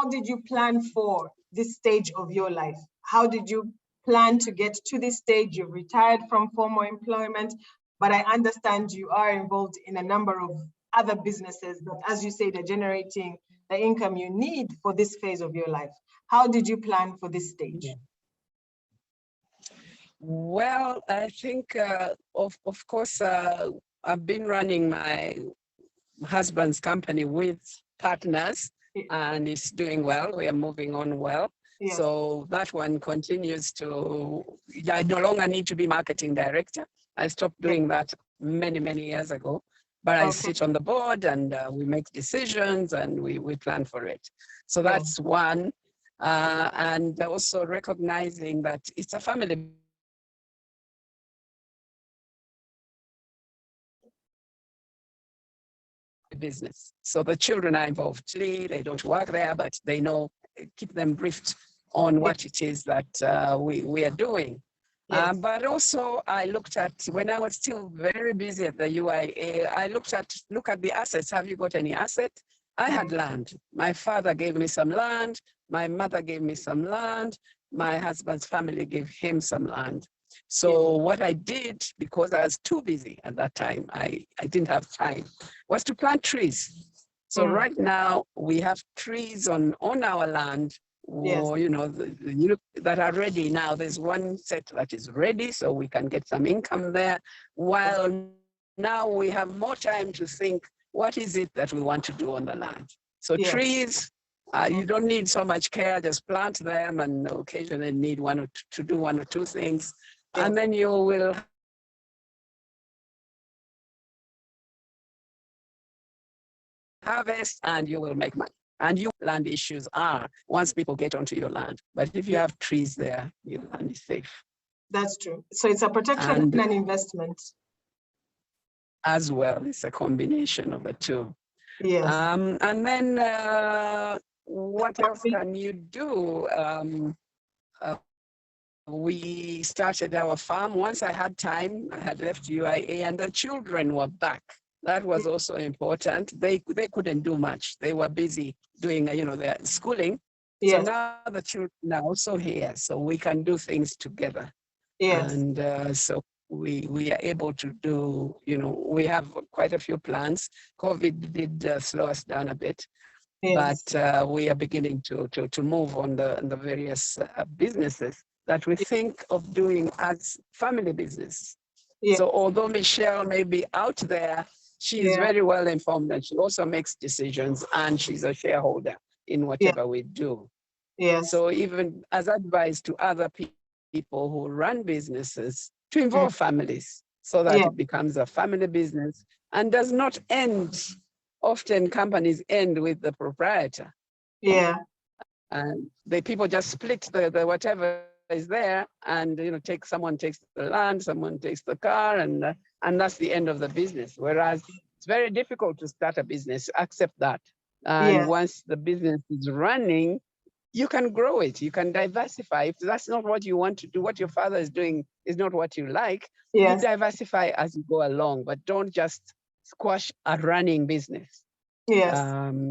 B: did you plan for this stage of your life? How did you plan to get to this stage? You've retired from formal employment, but I understand you are involved in a number of other businesses that, as you say, they're generating the income you need for this phase of your life. How did you plan for this stage?
A: Well, I think, of course, I've been running my husband's company with partners, and it's doing well. We are moving on well.
B: Yes.
A: So that one continues to, I no longer need to be marketing director. I stopped doing that many, many years ago, but I sit on the board and we make decisions and we plan for it. So that's one. And also recognizing that it's a family business. So the children are involved. They don't work there, but they know, keep them briefed on what it is that we are doing.
B: Yes.
A: But also I looked at, when I was still very busy at the UIA, I look at the assets. Have you got any asset? I had land. My father gave me some land. My mother gave me some land. My husband's family gave him some land. So what I did, because I was too busy at that time, I didn't have time, was to plant trees. So right now we have trees on our land, or, you know, that are ready now. There's one set that is ready, so we can get some income there. While now we have more time to think, what is it that we want to do on the land? So trees, you don't need so much care, just plant them and occasionally need to do one or two things. And then you will harvest and you will make money. And your land issues are once people get onto your land. But if you have trees there, your land is safe.
B: That's true. So it's a protection and an investment.
A: As well, it's a combination of the two.
B: Yes.
A: And then what else can you do? We started our farm. Once I had time, I had left UIA and the children were back. That was also important. They couldn't do much. They were busy doing, you know, their schooling. So now the children are also here, so we can do things together.
B: Yes.
A: And so we are able to do, you know, we have quite a few plans. COVID did slow us down a bit, but we are beginning to move on the various businesses that we think of doing as family business. So although Michelle may be out there, she is very well informed and she also makes decisions and she's a shareholder in whatever we do. So even as advice to other people who run businesses, to involve families so that it becomes a family business and does not end. Often companies end with the proprietor. And the people just split the whatever is there, and someone takes the land, someone takes the car, and that's the end of the business. Whereas it's very difficult to start a business, accept that. And
B: Yes.
A: once the business is running, you can grow it, you can diversify. If that's not what you want to do, what your father is doing is not what you like,
B: Yes.
A: you diversify as you go along, but don't just squash a running business.
B: Yes.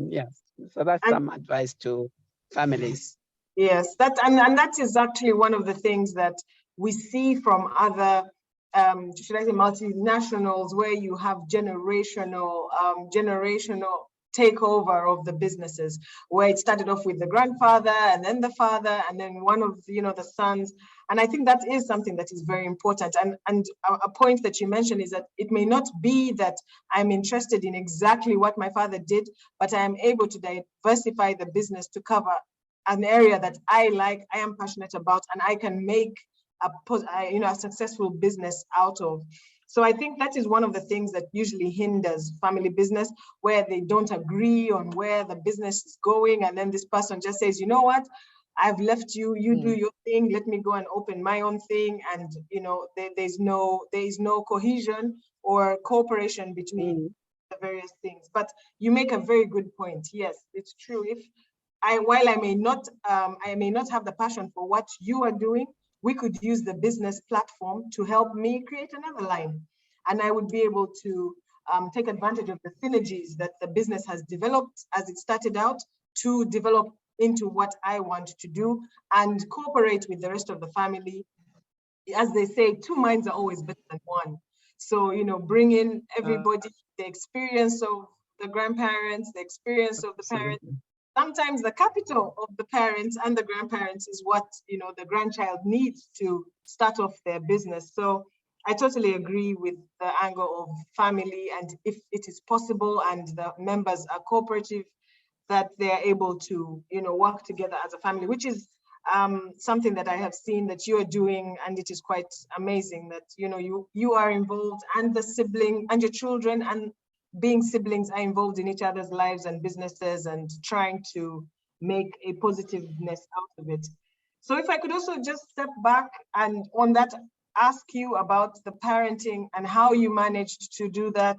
A: Yes. So that's some advice to families.
B: Yes, and that is actually one of the things that we see from other, should I say, multinationals, where you have generational takeover of the businesses, where it started off with the grandfather and then the father and then one of the sons. And I think that is something that is very important. And a point that you mentioned is that it may not be that I'm interested in exactly what my father did, but I am able to diversify the business to cover an area that I like, I am passionate about, and I can make a successful business out of. So I think that is one of the things that usually hinders family business, where they don't agree on where the business is going, and then this person just says, you know what, I've left you, you do your thing, let me go and open my own thing, and there is no cohesion or cooperation between the various things. But you make a very good point. Yes, it's true. While I may not have the passion for what you are doing, we could use the business platform to help me create another line. And I would be able to take advantage of the synergies that the business has developed as it started out to develop into what I want to do and cooperate with the rest of the family. As they say, two minds are always better than one. So, bring in everybody, the experience of the grandparents, the experience of the parents. Sometimes the capital of the parents and the grandparents is what the grandchild needs to start off their business. So I totally agree with the angle of family, and if it is possible and the members are cooperative, that they are able to work together as a family, which is something that I have seen that you are doing, and it is quite amazing that you are involved, and the sibling and your children and being siblings are involved in each other's lives and businesses and trying to make a positiveness out of it. So if I could also just step back and on that, ask you about the parenting and how you managed to do that,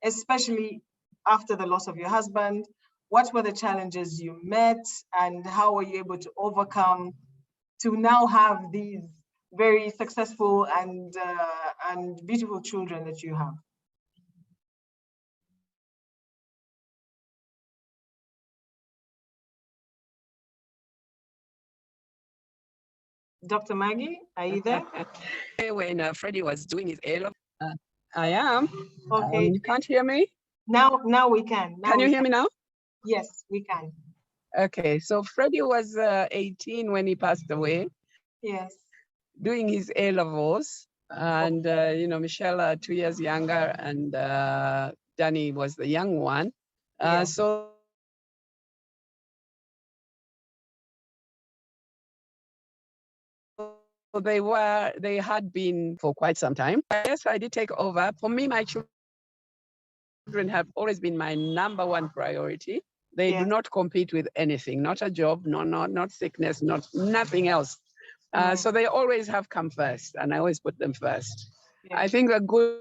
B: especially after the loss of your husband. What were the challenges you met, and how were you able to overcome to now have these very successful and beautiful children that you have? Dr. Maggie, are you there?
A: When Freddie was doing his A-level, I am.
B: Okay.
A: You can't hear me?
B: Now we can.
A: Can you hear me now?
B: Yes, we can.
A: Okay, so Freddie was 18 when he passed away.
B: Yes.
A: Doing his A-levels, and Michelle 2 years younger, and Danny was the young one. So they had been for quite some time. Yes, I did take over. For me, my children have always been my number one priority. They do not compete with anything, not a job, not sickness, nothing else. So they always have come first, and I always put them first. I think a good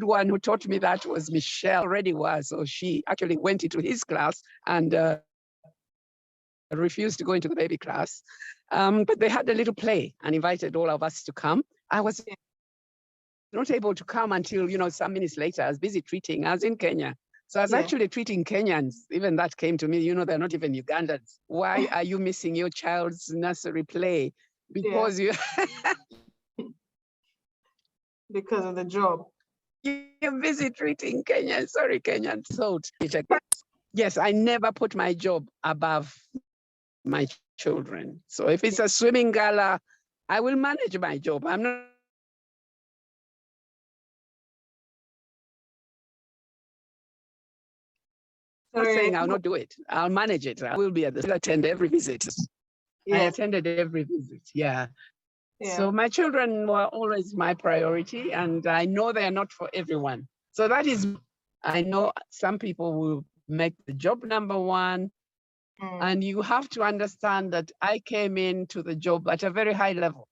A: one who taught me that was Michelle, already was. So she actually went into his class and refused to go into the baby class. But they had a little play and invited all of us to come. I was not able to come until, some minutes later. I was busy treating. I was in Kenya. So I was actually treating Kenyans. Even that came to me, they're not even Ugandans. Why are you missing your child's nursery play? Because you...
B: because of the job.
A: You're busy treating Kenyans. Sorry, Kenyans. So, yes, I never put my job above my children. So if it's a swimming gala, I will manage my job. I'm not saying I'll not do it. I'll manage it. I will be at the attend every visit. I attended every visit. Yeah. So my children were always my priority, and I know they are not for everyone. So that is I know some people will make the job number one, and you have to understand that I came into the job at a very high level.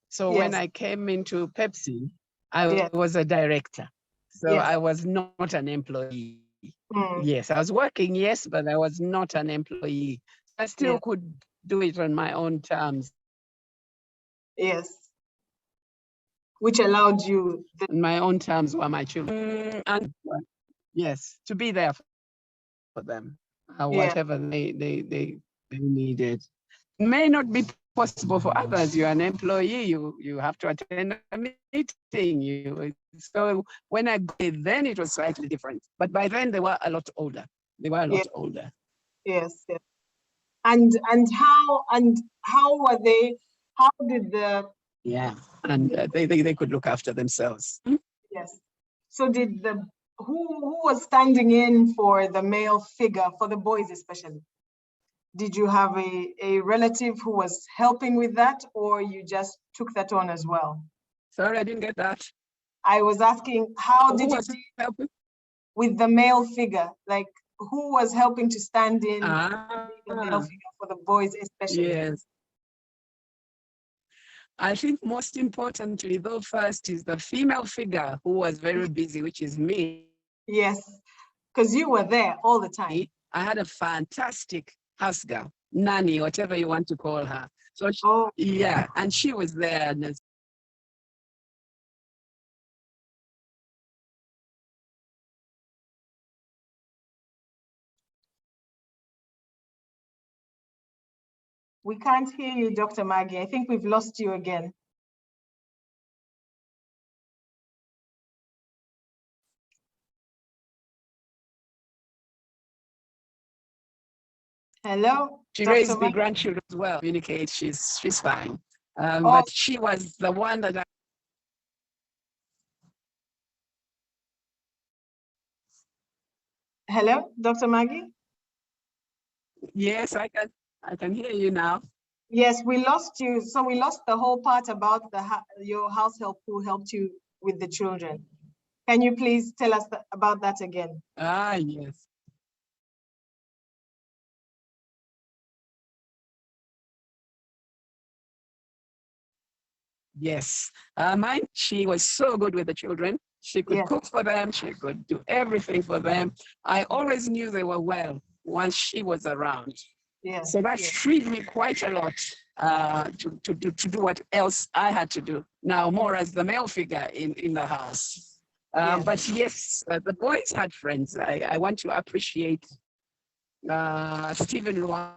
A: So when I came into Pepsi, I was a director. So I was not an employee. Yes, I was working, yes, but I was not an employee. I still could do it on my own terms.
B: Yes. Which allowed you
A: my own terms were my children. And yes, to be there for them, whatever they needed. It may not be possible for others. You're an employee, you have to attend a meeting. So when I got it, then it was slightly different. But by then they were a lot older. They were a lot older.
B: Yes, yes. And how were they? How did the
A: and they could look after themselves.
B: Yes. So did who was standing in for the male figure, for the boys especially? Did you have a relative who was helping with that, or you just took that on as well?
A: Sorry, I didn't get that.
B: I was asking, how did you deal with the male figure? Like, who was helping to stand in the male figure for the boys especially?
A: Yes. I think most importantly, though, first is the female figure who was very busy, which is me.
B: Yes, because you were there all the time.
A: I had a fantastic house girl, nanny, whatever you want to call her. So she, and she was there. And
B: we can't hear you, Dr. Maggie. I think we've lost you again. Hello,
A: she raised the grandchildren as well. Communicate, she's fine. But she was the one that
B: Hello, Dr. Maggie?
A: Yes, I can hear you now.
B: Yes, we lost you. So we lost the whole part about your house help who helped you with the children. Can you please tell us about that again?
A: Yes. Yes, mine, she was so good with the children. She could cook for them. She could do everything for them. I always knew they were well once she was around.
B: Yes.
A: So that freed me quite a lot to do what else I had to do. Now, more as the male figure in the house. But yes, the boys had friends. I want to appreciate Stephen Luanga.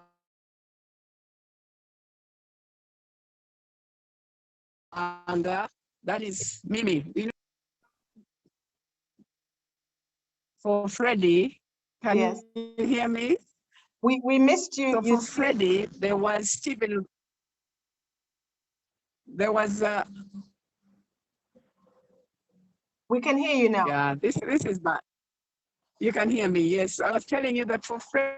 A: That is Mimi. For Freddie, can you hear me?
B: We missed you.
A: So for Freddie, there was Stephen. There was.
B: We can hear you now.
A: Yeah, this is bad. You can hear me. Yes, I was telling you that for Freddie,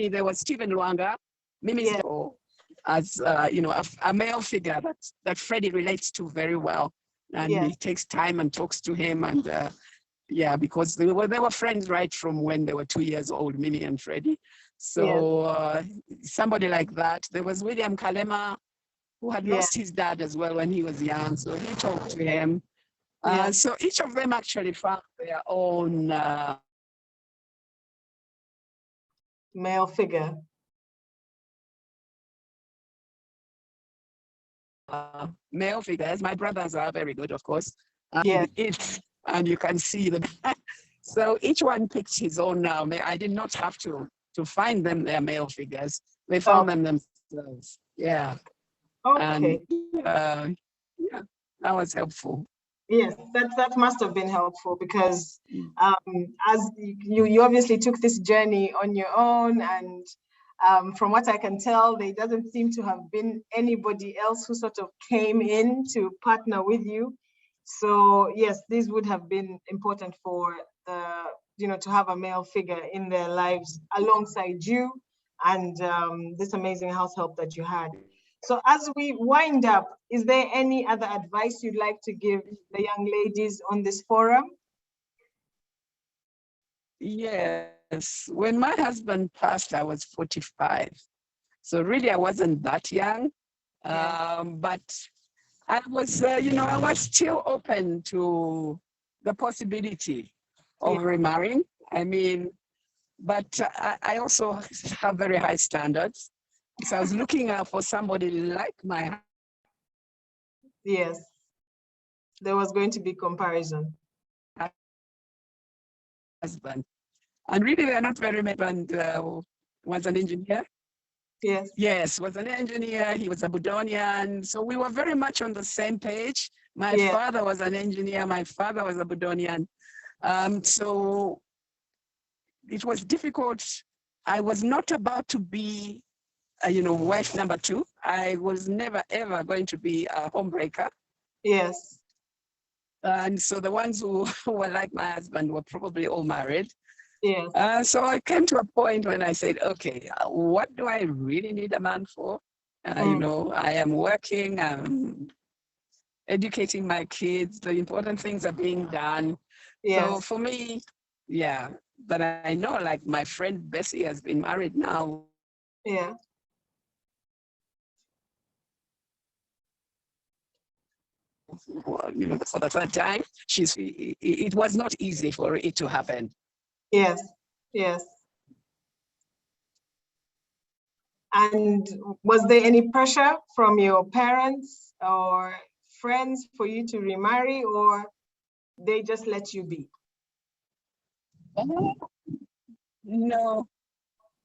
A: there was Stephen Luanga, Mimi as a male figure that Freddie relates to very well, and he takes time and talks to him, and because they were friends right from when they were 2 years old, Mimi and Freddie. So somebody like that. There was William Kalema, who had lost his dad as well when he was young, so he talked to him. So each of them actually found their own
B: male figure.
A: Male figures. My brothers are very good, of course. And you can see them. So each one picked his own now. I did not have to find them their male figures. They found them themselves. Yeah.
B: Okay.
A: And that was helpful.
B: Yes, that must have been helpful because as you obviously took this journey on your own, and from what I can tell, there doesn't seem to have been anybody else who sort of came in to partner with you. So yes, this would have been important for to have a male figure in their lives alongside you and this amazing house help that you had. So as we wind up, is there any other advice you'd like to give the young ladies on this forum?
A: Yes, when my husband passed, I was 45. So really, I wasn't that young, but I was, I was still open to the possibility of remarrying. I mean, but I also have very high standards. So I was looking out for somebody like my
B: Yes, there was going to be comparison.
A: husband. And really, they're not very many, and was an engineer.
B: Yes.
A: Yes, was an engineer. He was a Budonian. So we were very much on the same page. My father was an engineer. My father was a Budonian. So it was difficult. I was not about to be, wife number two. I was never, ever going to be a homebreaker.
B: Yes.
A: And so the ones who were like my husband were probably all married.
B: Yes.
A: So I came to a point when I said, okay, what do I really need a man for? I am working, I'm educating my kids, the important things are being done.
B: Yes.
A: So for me, but I know like my friend Bessie has been married now.
B: Yeah.
A: For the third time, it was not easy for it to happen.
B: Yes, yes. And was there any pressure from your parents or friends for you to remarry, or they just let you be?
A: No,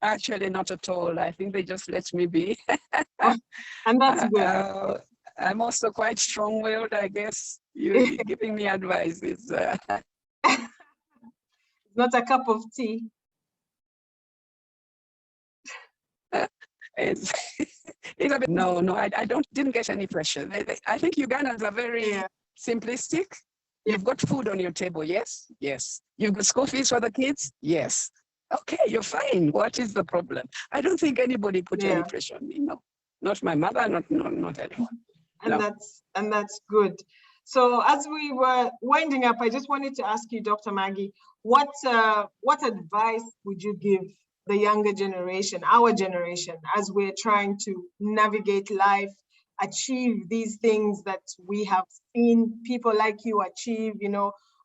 A: actually not at all. I think they just let me be.
B: And that's good.
A: I'm also quite strong-willed, I guess. You giving me advice is
B: not a cup of tea.
A: It's a bit, no, I didn't get any pressure. I think Ugandans are very simplistic. You've got food on your table, yes? Yes. You've got school fees for the kids? Yes. Okay, you're fine. What is the problem? I don't think anybody put any pressure on me, no. Not my mother, not anyone.
B: And that's good. So as we were winding up, I just wanted to ask you, Dr. Maggie, what advice would you give the younger generation, our generation, as we're trying to navigate life, achieve these things that we have seen people like you achieve?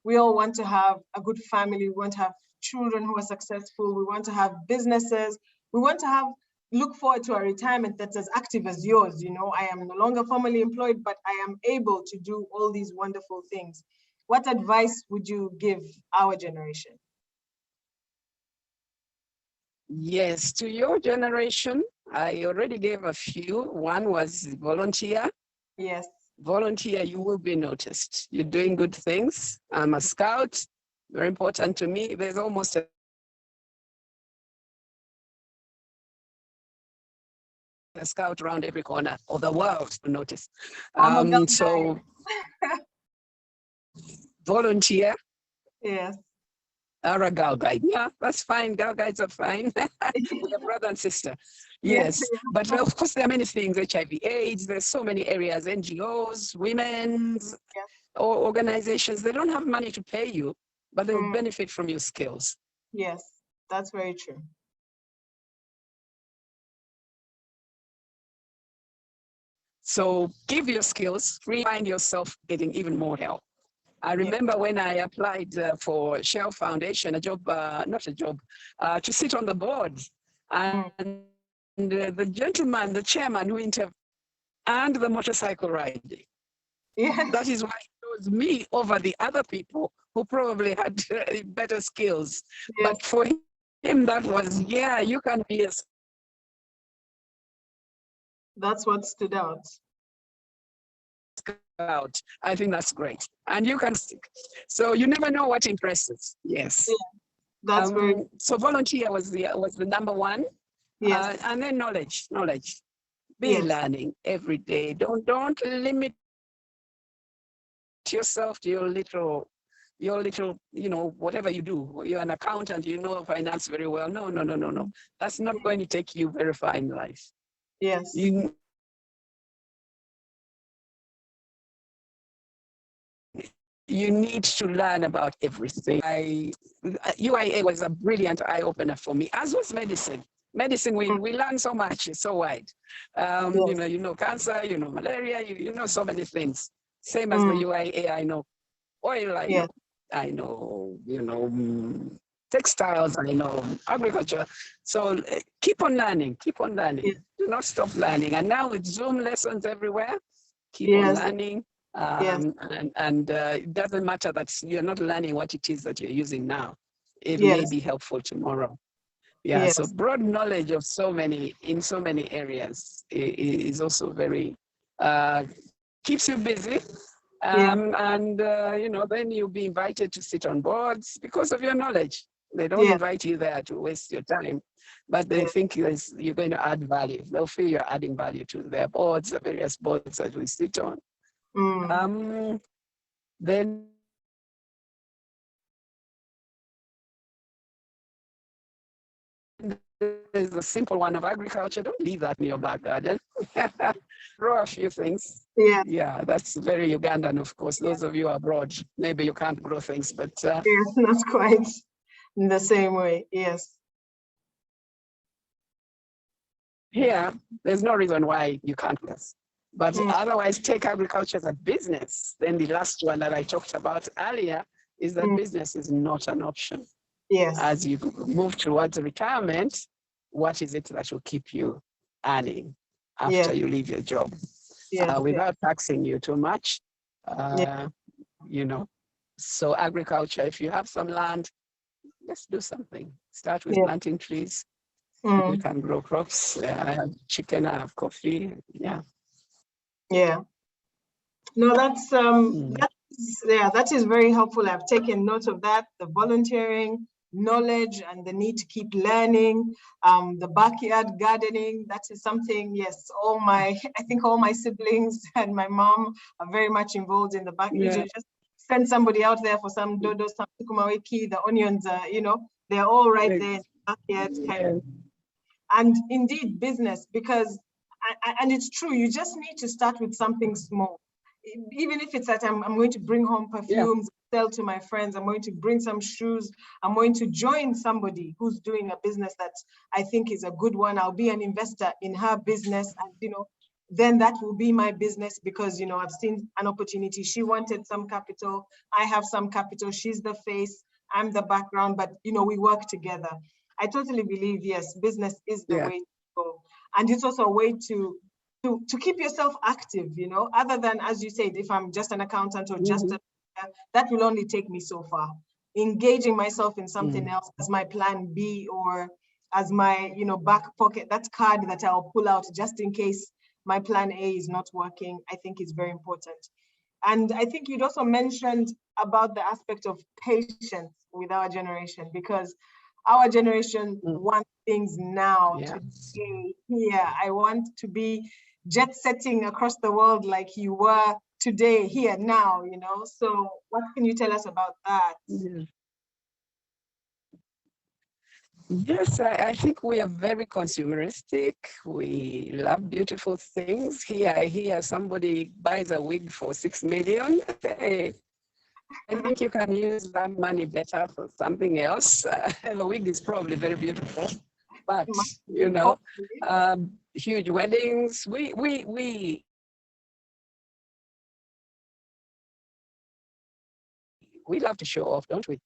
B: We all want to have a good family. We want to have children who are successful. We want to have businesses. We want to look forward to a retirement that's as active as yours. I am no longer formally employed, but I am able to do all these wonderful things. What advice would you give our generation?
A: Yes, to your generation, I already gave a few. One was volunteer.
B: Yes.
A: Volunteer, you will be noticed. You're doing good things. I'm a scout, very important to me. There's almost a scout around every corner of the world to notice. So volunteer.
B: Yes.
A: Or a girl guide. Yeah, that's fine. Girl guides are fine. Your brother and sister. Yes. But of course, there are many things, HIV, AIDS, there's so many areas, NGOs, women's organizations. They don't have money to pay you, but they will benefit from your skills.
B: Yes, that's very true.
A: So give your skills, find yourself getting even more help. I remember when I applied for Shell Foundation, to sit on the board. And the gentleman, the chairman who interviewed, and the motorcycle riding.
B: Yeah.
A: That is why he chose me over the other people who probably had better skills. Yes. But for him, that was, you can be a...
B: That's what stood out.
A: I think that's great. And you can stick. So you never know what impresses. Yes.
B: Yeah, that's very...
A: So volunteer was the number one.
B: Yes.
A: And then knowledge. Be learning every day. Don't limit yourself to your little, whatever you do. You're an accountant, finance very well. No. That's not going to take you very far in life.
B: Yes.
A: you need to learn about everything. UIA was a brilliant eye-opener for me, as was medicine. Medicine, we learn so much, it's so wide.
B: Yes.
A: You know cancer, you know malaria, you know so many things. Same as the UIA, I know oil, I know, textiles, I know agriculture. So keep on learning,
B: Yes.
A: do not stop learning. And now with Zoom lessons everywhere, keep on
B: Yes.
A: learning.
B: Yes.
A: And it doesn't matter that you're not learning what it is that you're using now. It may
B: Yes.
A: be helpful tomorrow. Yeah,
B: Yes.
A: so broad knowledge of in so many areas is also very, keeps you busy. And, then you'll be invited to sit on boards because of your knowledge. They don't
B: Yes.
A: invite you there to waste your time, but they
B: Yes.
A: think you're going to add value. They'll feel you're adding value to their boards, the various boards that we sit on. Then there's the simple one of agriculture. Don't leave that in your back garden. Grow a few things.
B: Yes.
A: Yeah, that's very Ugandan, of course. Those of you abroad, maybe you can't grow things, but
B: Yes, not quite in the same way. Yes.
A: here, there's no reason why you can't do this. But otherwise, take agriculture as a business. Then the last one that I talked about earlier is that business is not an option.
B: Yes.
A: As you move towards retirement, what is it that will keep you earning after you leave your job without taxing you too much? So agriculture, if you have some land, let's do something. Start with planting trees. You can grow crops. I have chicken, I have coffee. Yeah.
B: Yeah. No, that is very helpful. I've taken note of that. The volunteering, knowledge, and the need to keep learning. The backyard gardening, that is something, yes, I think all my siblings and my mom are very much involved in the backyard. You just send somebody out there for some dodo, some sukuma wiki, the onions, they're all right there in the backyard. And indeed, business, because, and it's true, you just need to start with something small. Even if it's that I'm going to bring home perfumes, sell to my friends, I'm going to bring some shoes, I'm going to join somebody who's doing a business that I think is a good one. I'll be an investor in her business, and then that will be my business because I've seen an opportunity. She wanted some capital, I have some capital, she's the face, I'm the background, but we work together. I totally believe, yes, business is the way to go. And it's also a way to keep yourself active, other than, as you said, if I'm just an accountant or just that will only take me so far. Engaging myself in something else as my plan B or as my, back pocket, that card that I'll pull out just in case my plan A is not working, I think is very important. And I think you'd also mentioned about the aspect of patience with our generation, because our generation wants things now, today, here. I want to be jet setting across the world like you were today, here, now, So what can you tell us about that?
A: Yes, I think we are very consumeristic. We love beautiful things. Here I hear somebody buys a wig for 6 million. Hey, I think you can use that money better for something else. The wig is probably very beautiful, but huge weddings. We love to show off, don't we?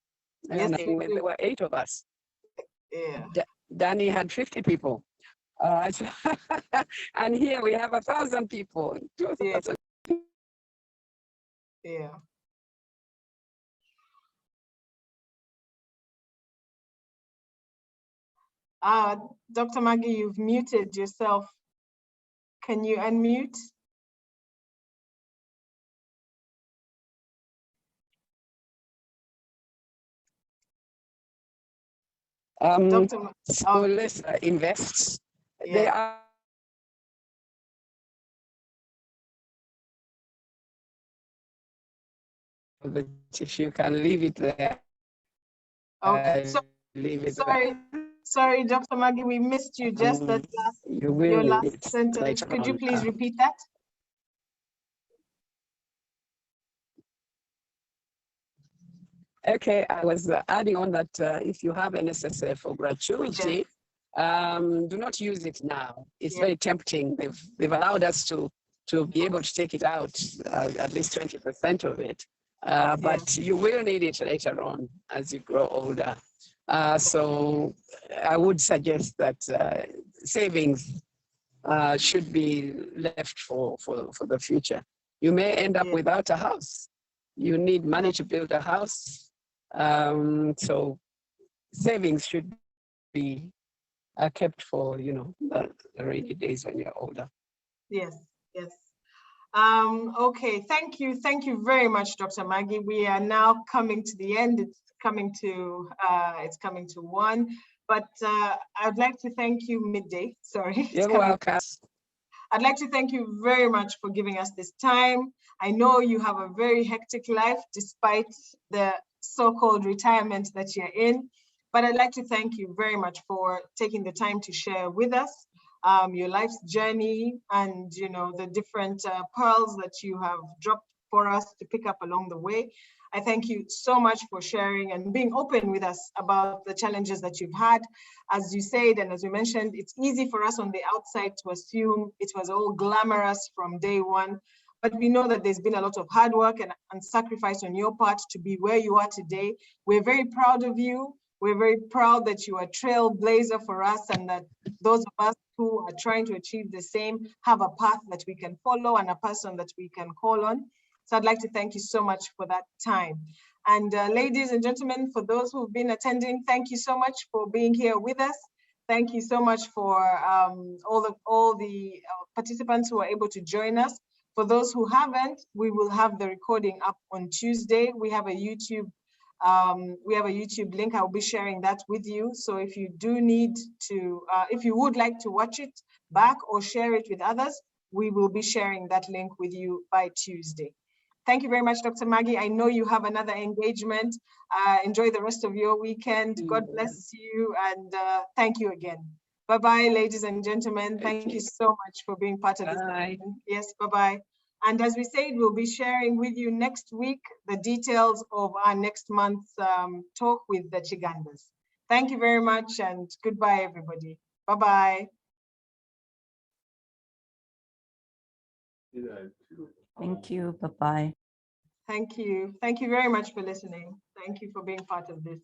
B: Yes,
A: and there were 8 of us.
B: Yeah.
A: Danny had 50 people. And here we have 1,000 people. 2,000.
B: Yeah. Dr. Maggie, you've muted yourself. Can you unmute?
A: Dr. So let's invest.
B: Yeah.
A: They are if you can leave it there.
B: Okay.
A: Leave it
B: Sorry, Dr. Maggie, we missed you just that your last sentence. Could you please repeat that?
A: Okay, I was adding on that if you have NSSF or gratuity, do not use it now. It's very tempting. They've allowed us to be able to take it out, at least 20% of it. But you will need it later on as you grow older. So I would suggest that savings should be left for the future. You may end up without a house. You need money to build a house. So savings should be kept for, the rainy days when you're older.
B: Yes, yes. Okay, thank you very much, Dr. Maggie. We are now coming to the end. It's coming to 1, but I'd like to thank you midday. Sorry.
A: You're welcome.
B: I'd like to thank you very much for giving us this time. I know you have a very hectic life despite the so-called retirement that you're in, but I'd like to thank you very much for taking the time to share with us your life's journey and the different pearls that you have dropped for us to pick up along the way. I thank you so much for sharing and being open with us about the challenges that you've had. As you said, and as we mentioned, it's easy for us on the outside to assume it was all glamorous from day one, but we know that there's been a lot of hard work and sacrifice on your part to be where you are today. We're very proud of you. We're very proud that you are a trailblazer for us, and that those of us who are trying to achieve the same have a path that we can follow and a person that we can call on. So I'd like to thank you so much for that time. And ladies and gentlemen, for those who've been attending, thank you so much for being here with us. Thank you so much for all the participants who are able to join us. For those who haven't, we will have the recording up on Tuesday. We have a YouTube link. I'll be sharing that with you. So if you do need to, if you would like to watch it back or share it with others, we will be sharing that link with you by Tuesday. Thank you very much, Dr. Maggie. I know you have another engagement. Enjoy the rest of your weekend. God bless you, and thank you again. Bye-bye, ladies and gentlemen. Thank you so much for being part of this. Yes, bye-bye. And as we said, we'll be sharing with you next week the details of our next month's talk with the Chigandas. Thank you very much, and goodbye, everybody. Bye-bye.
F: Thank you. Bye-bye.
B: Thank you. Thank you very much for listening. Thank you for being part of this.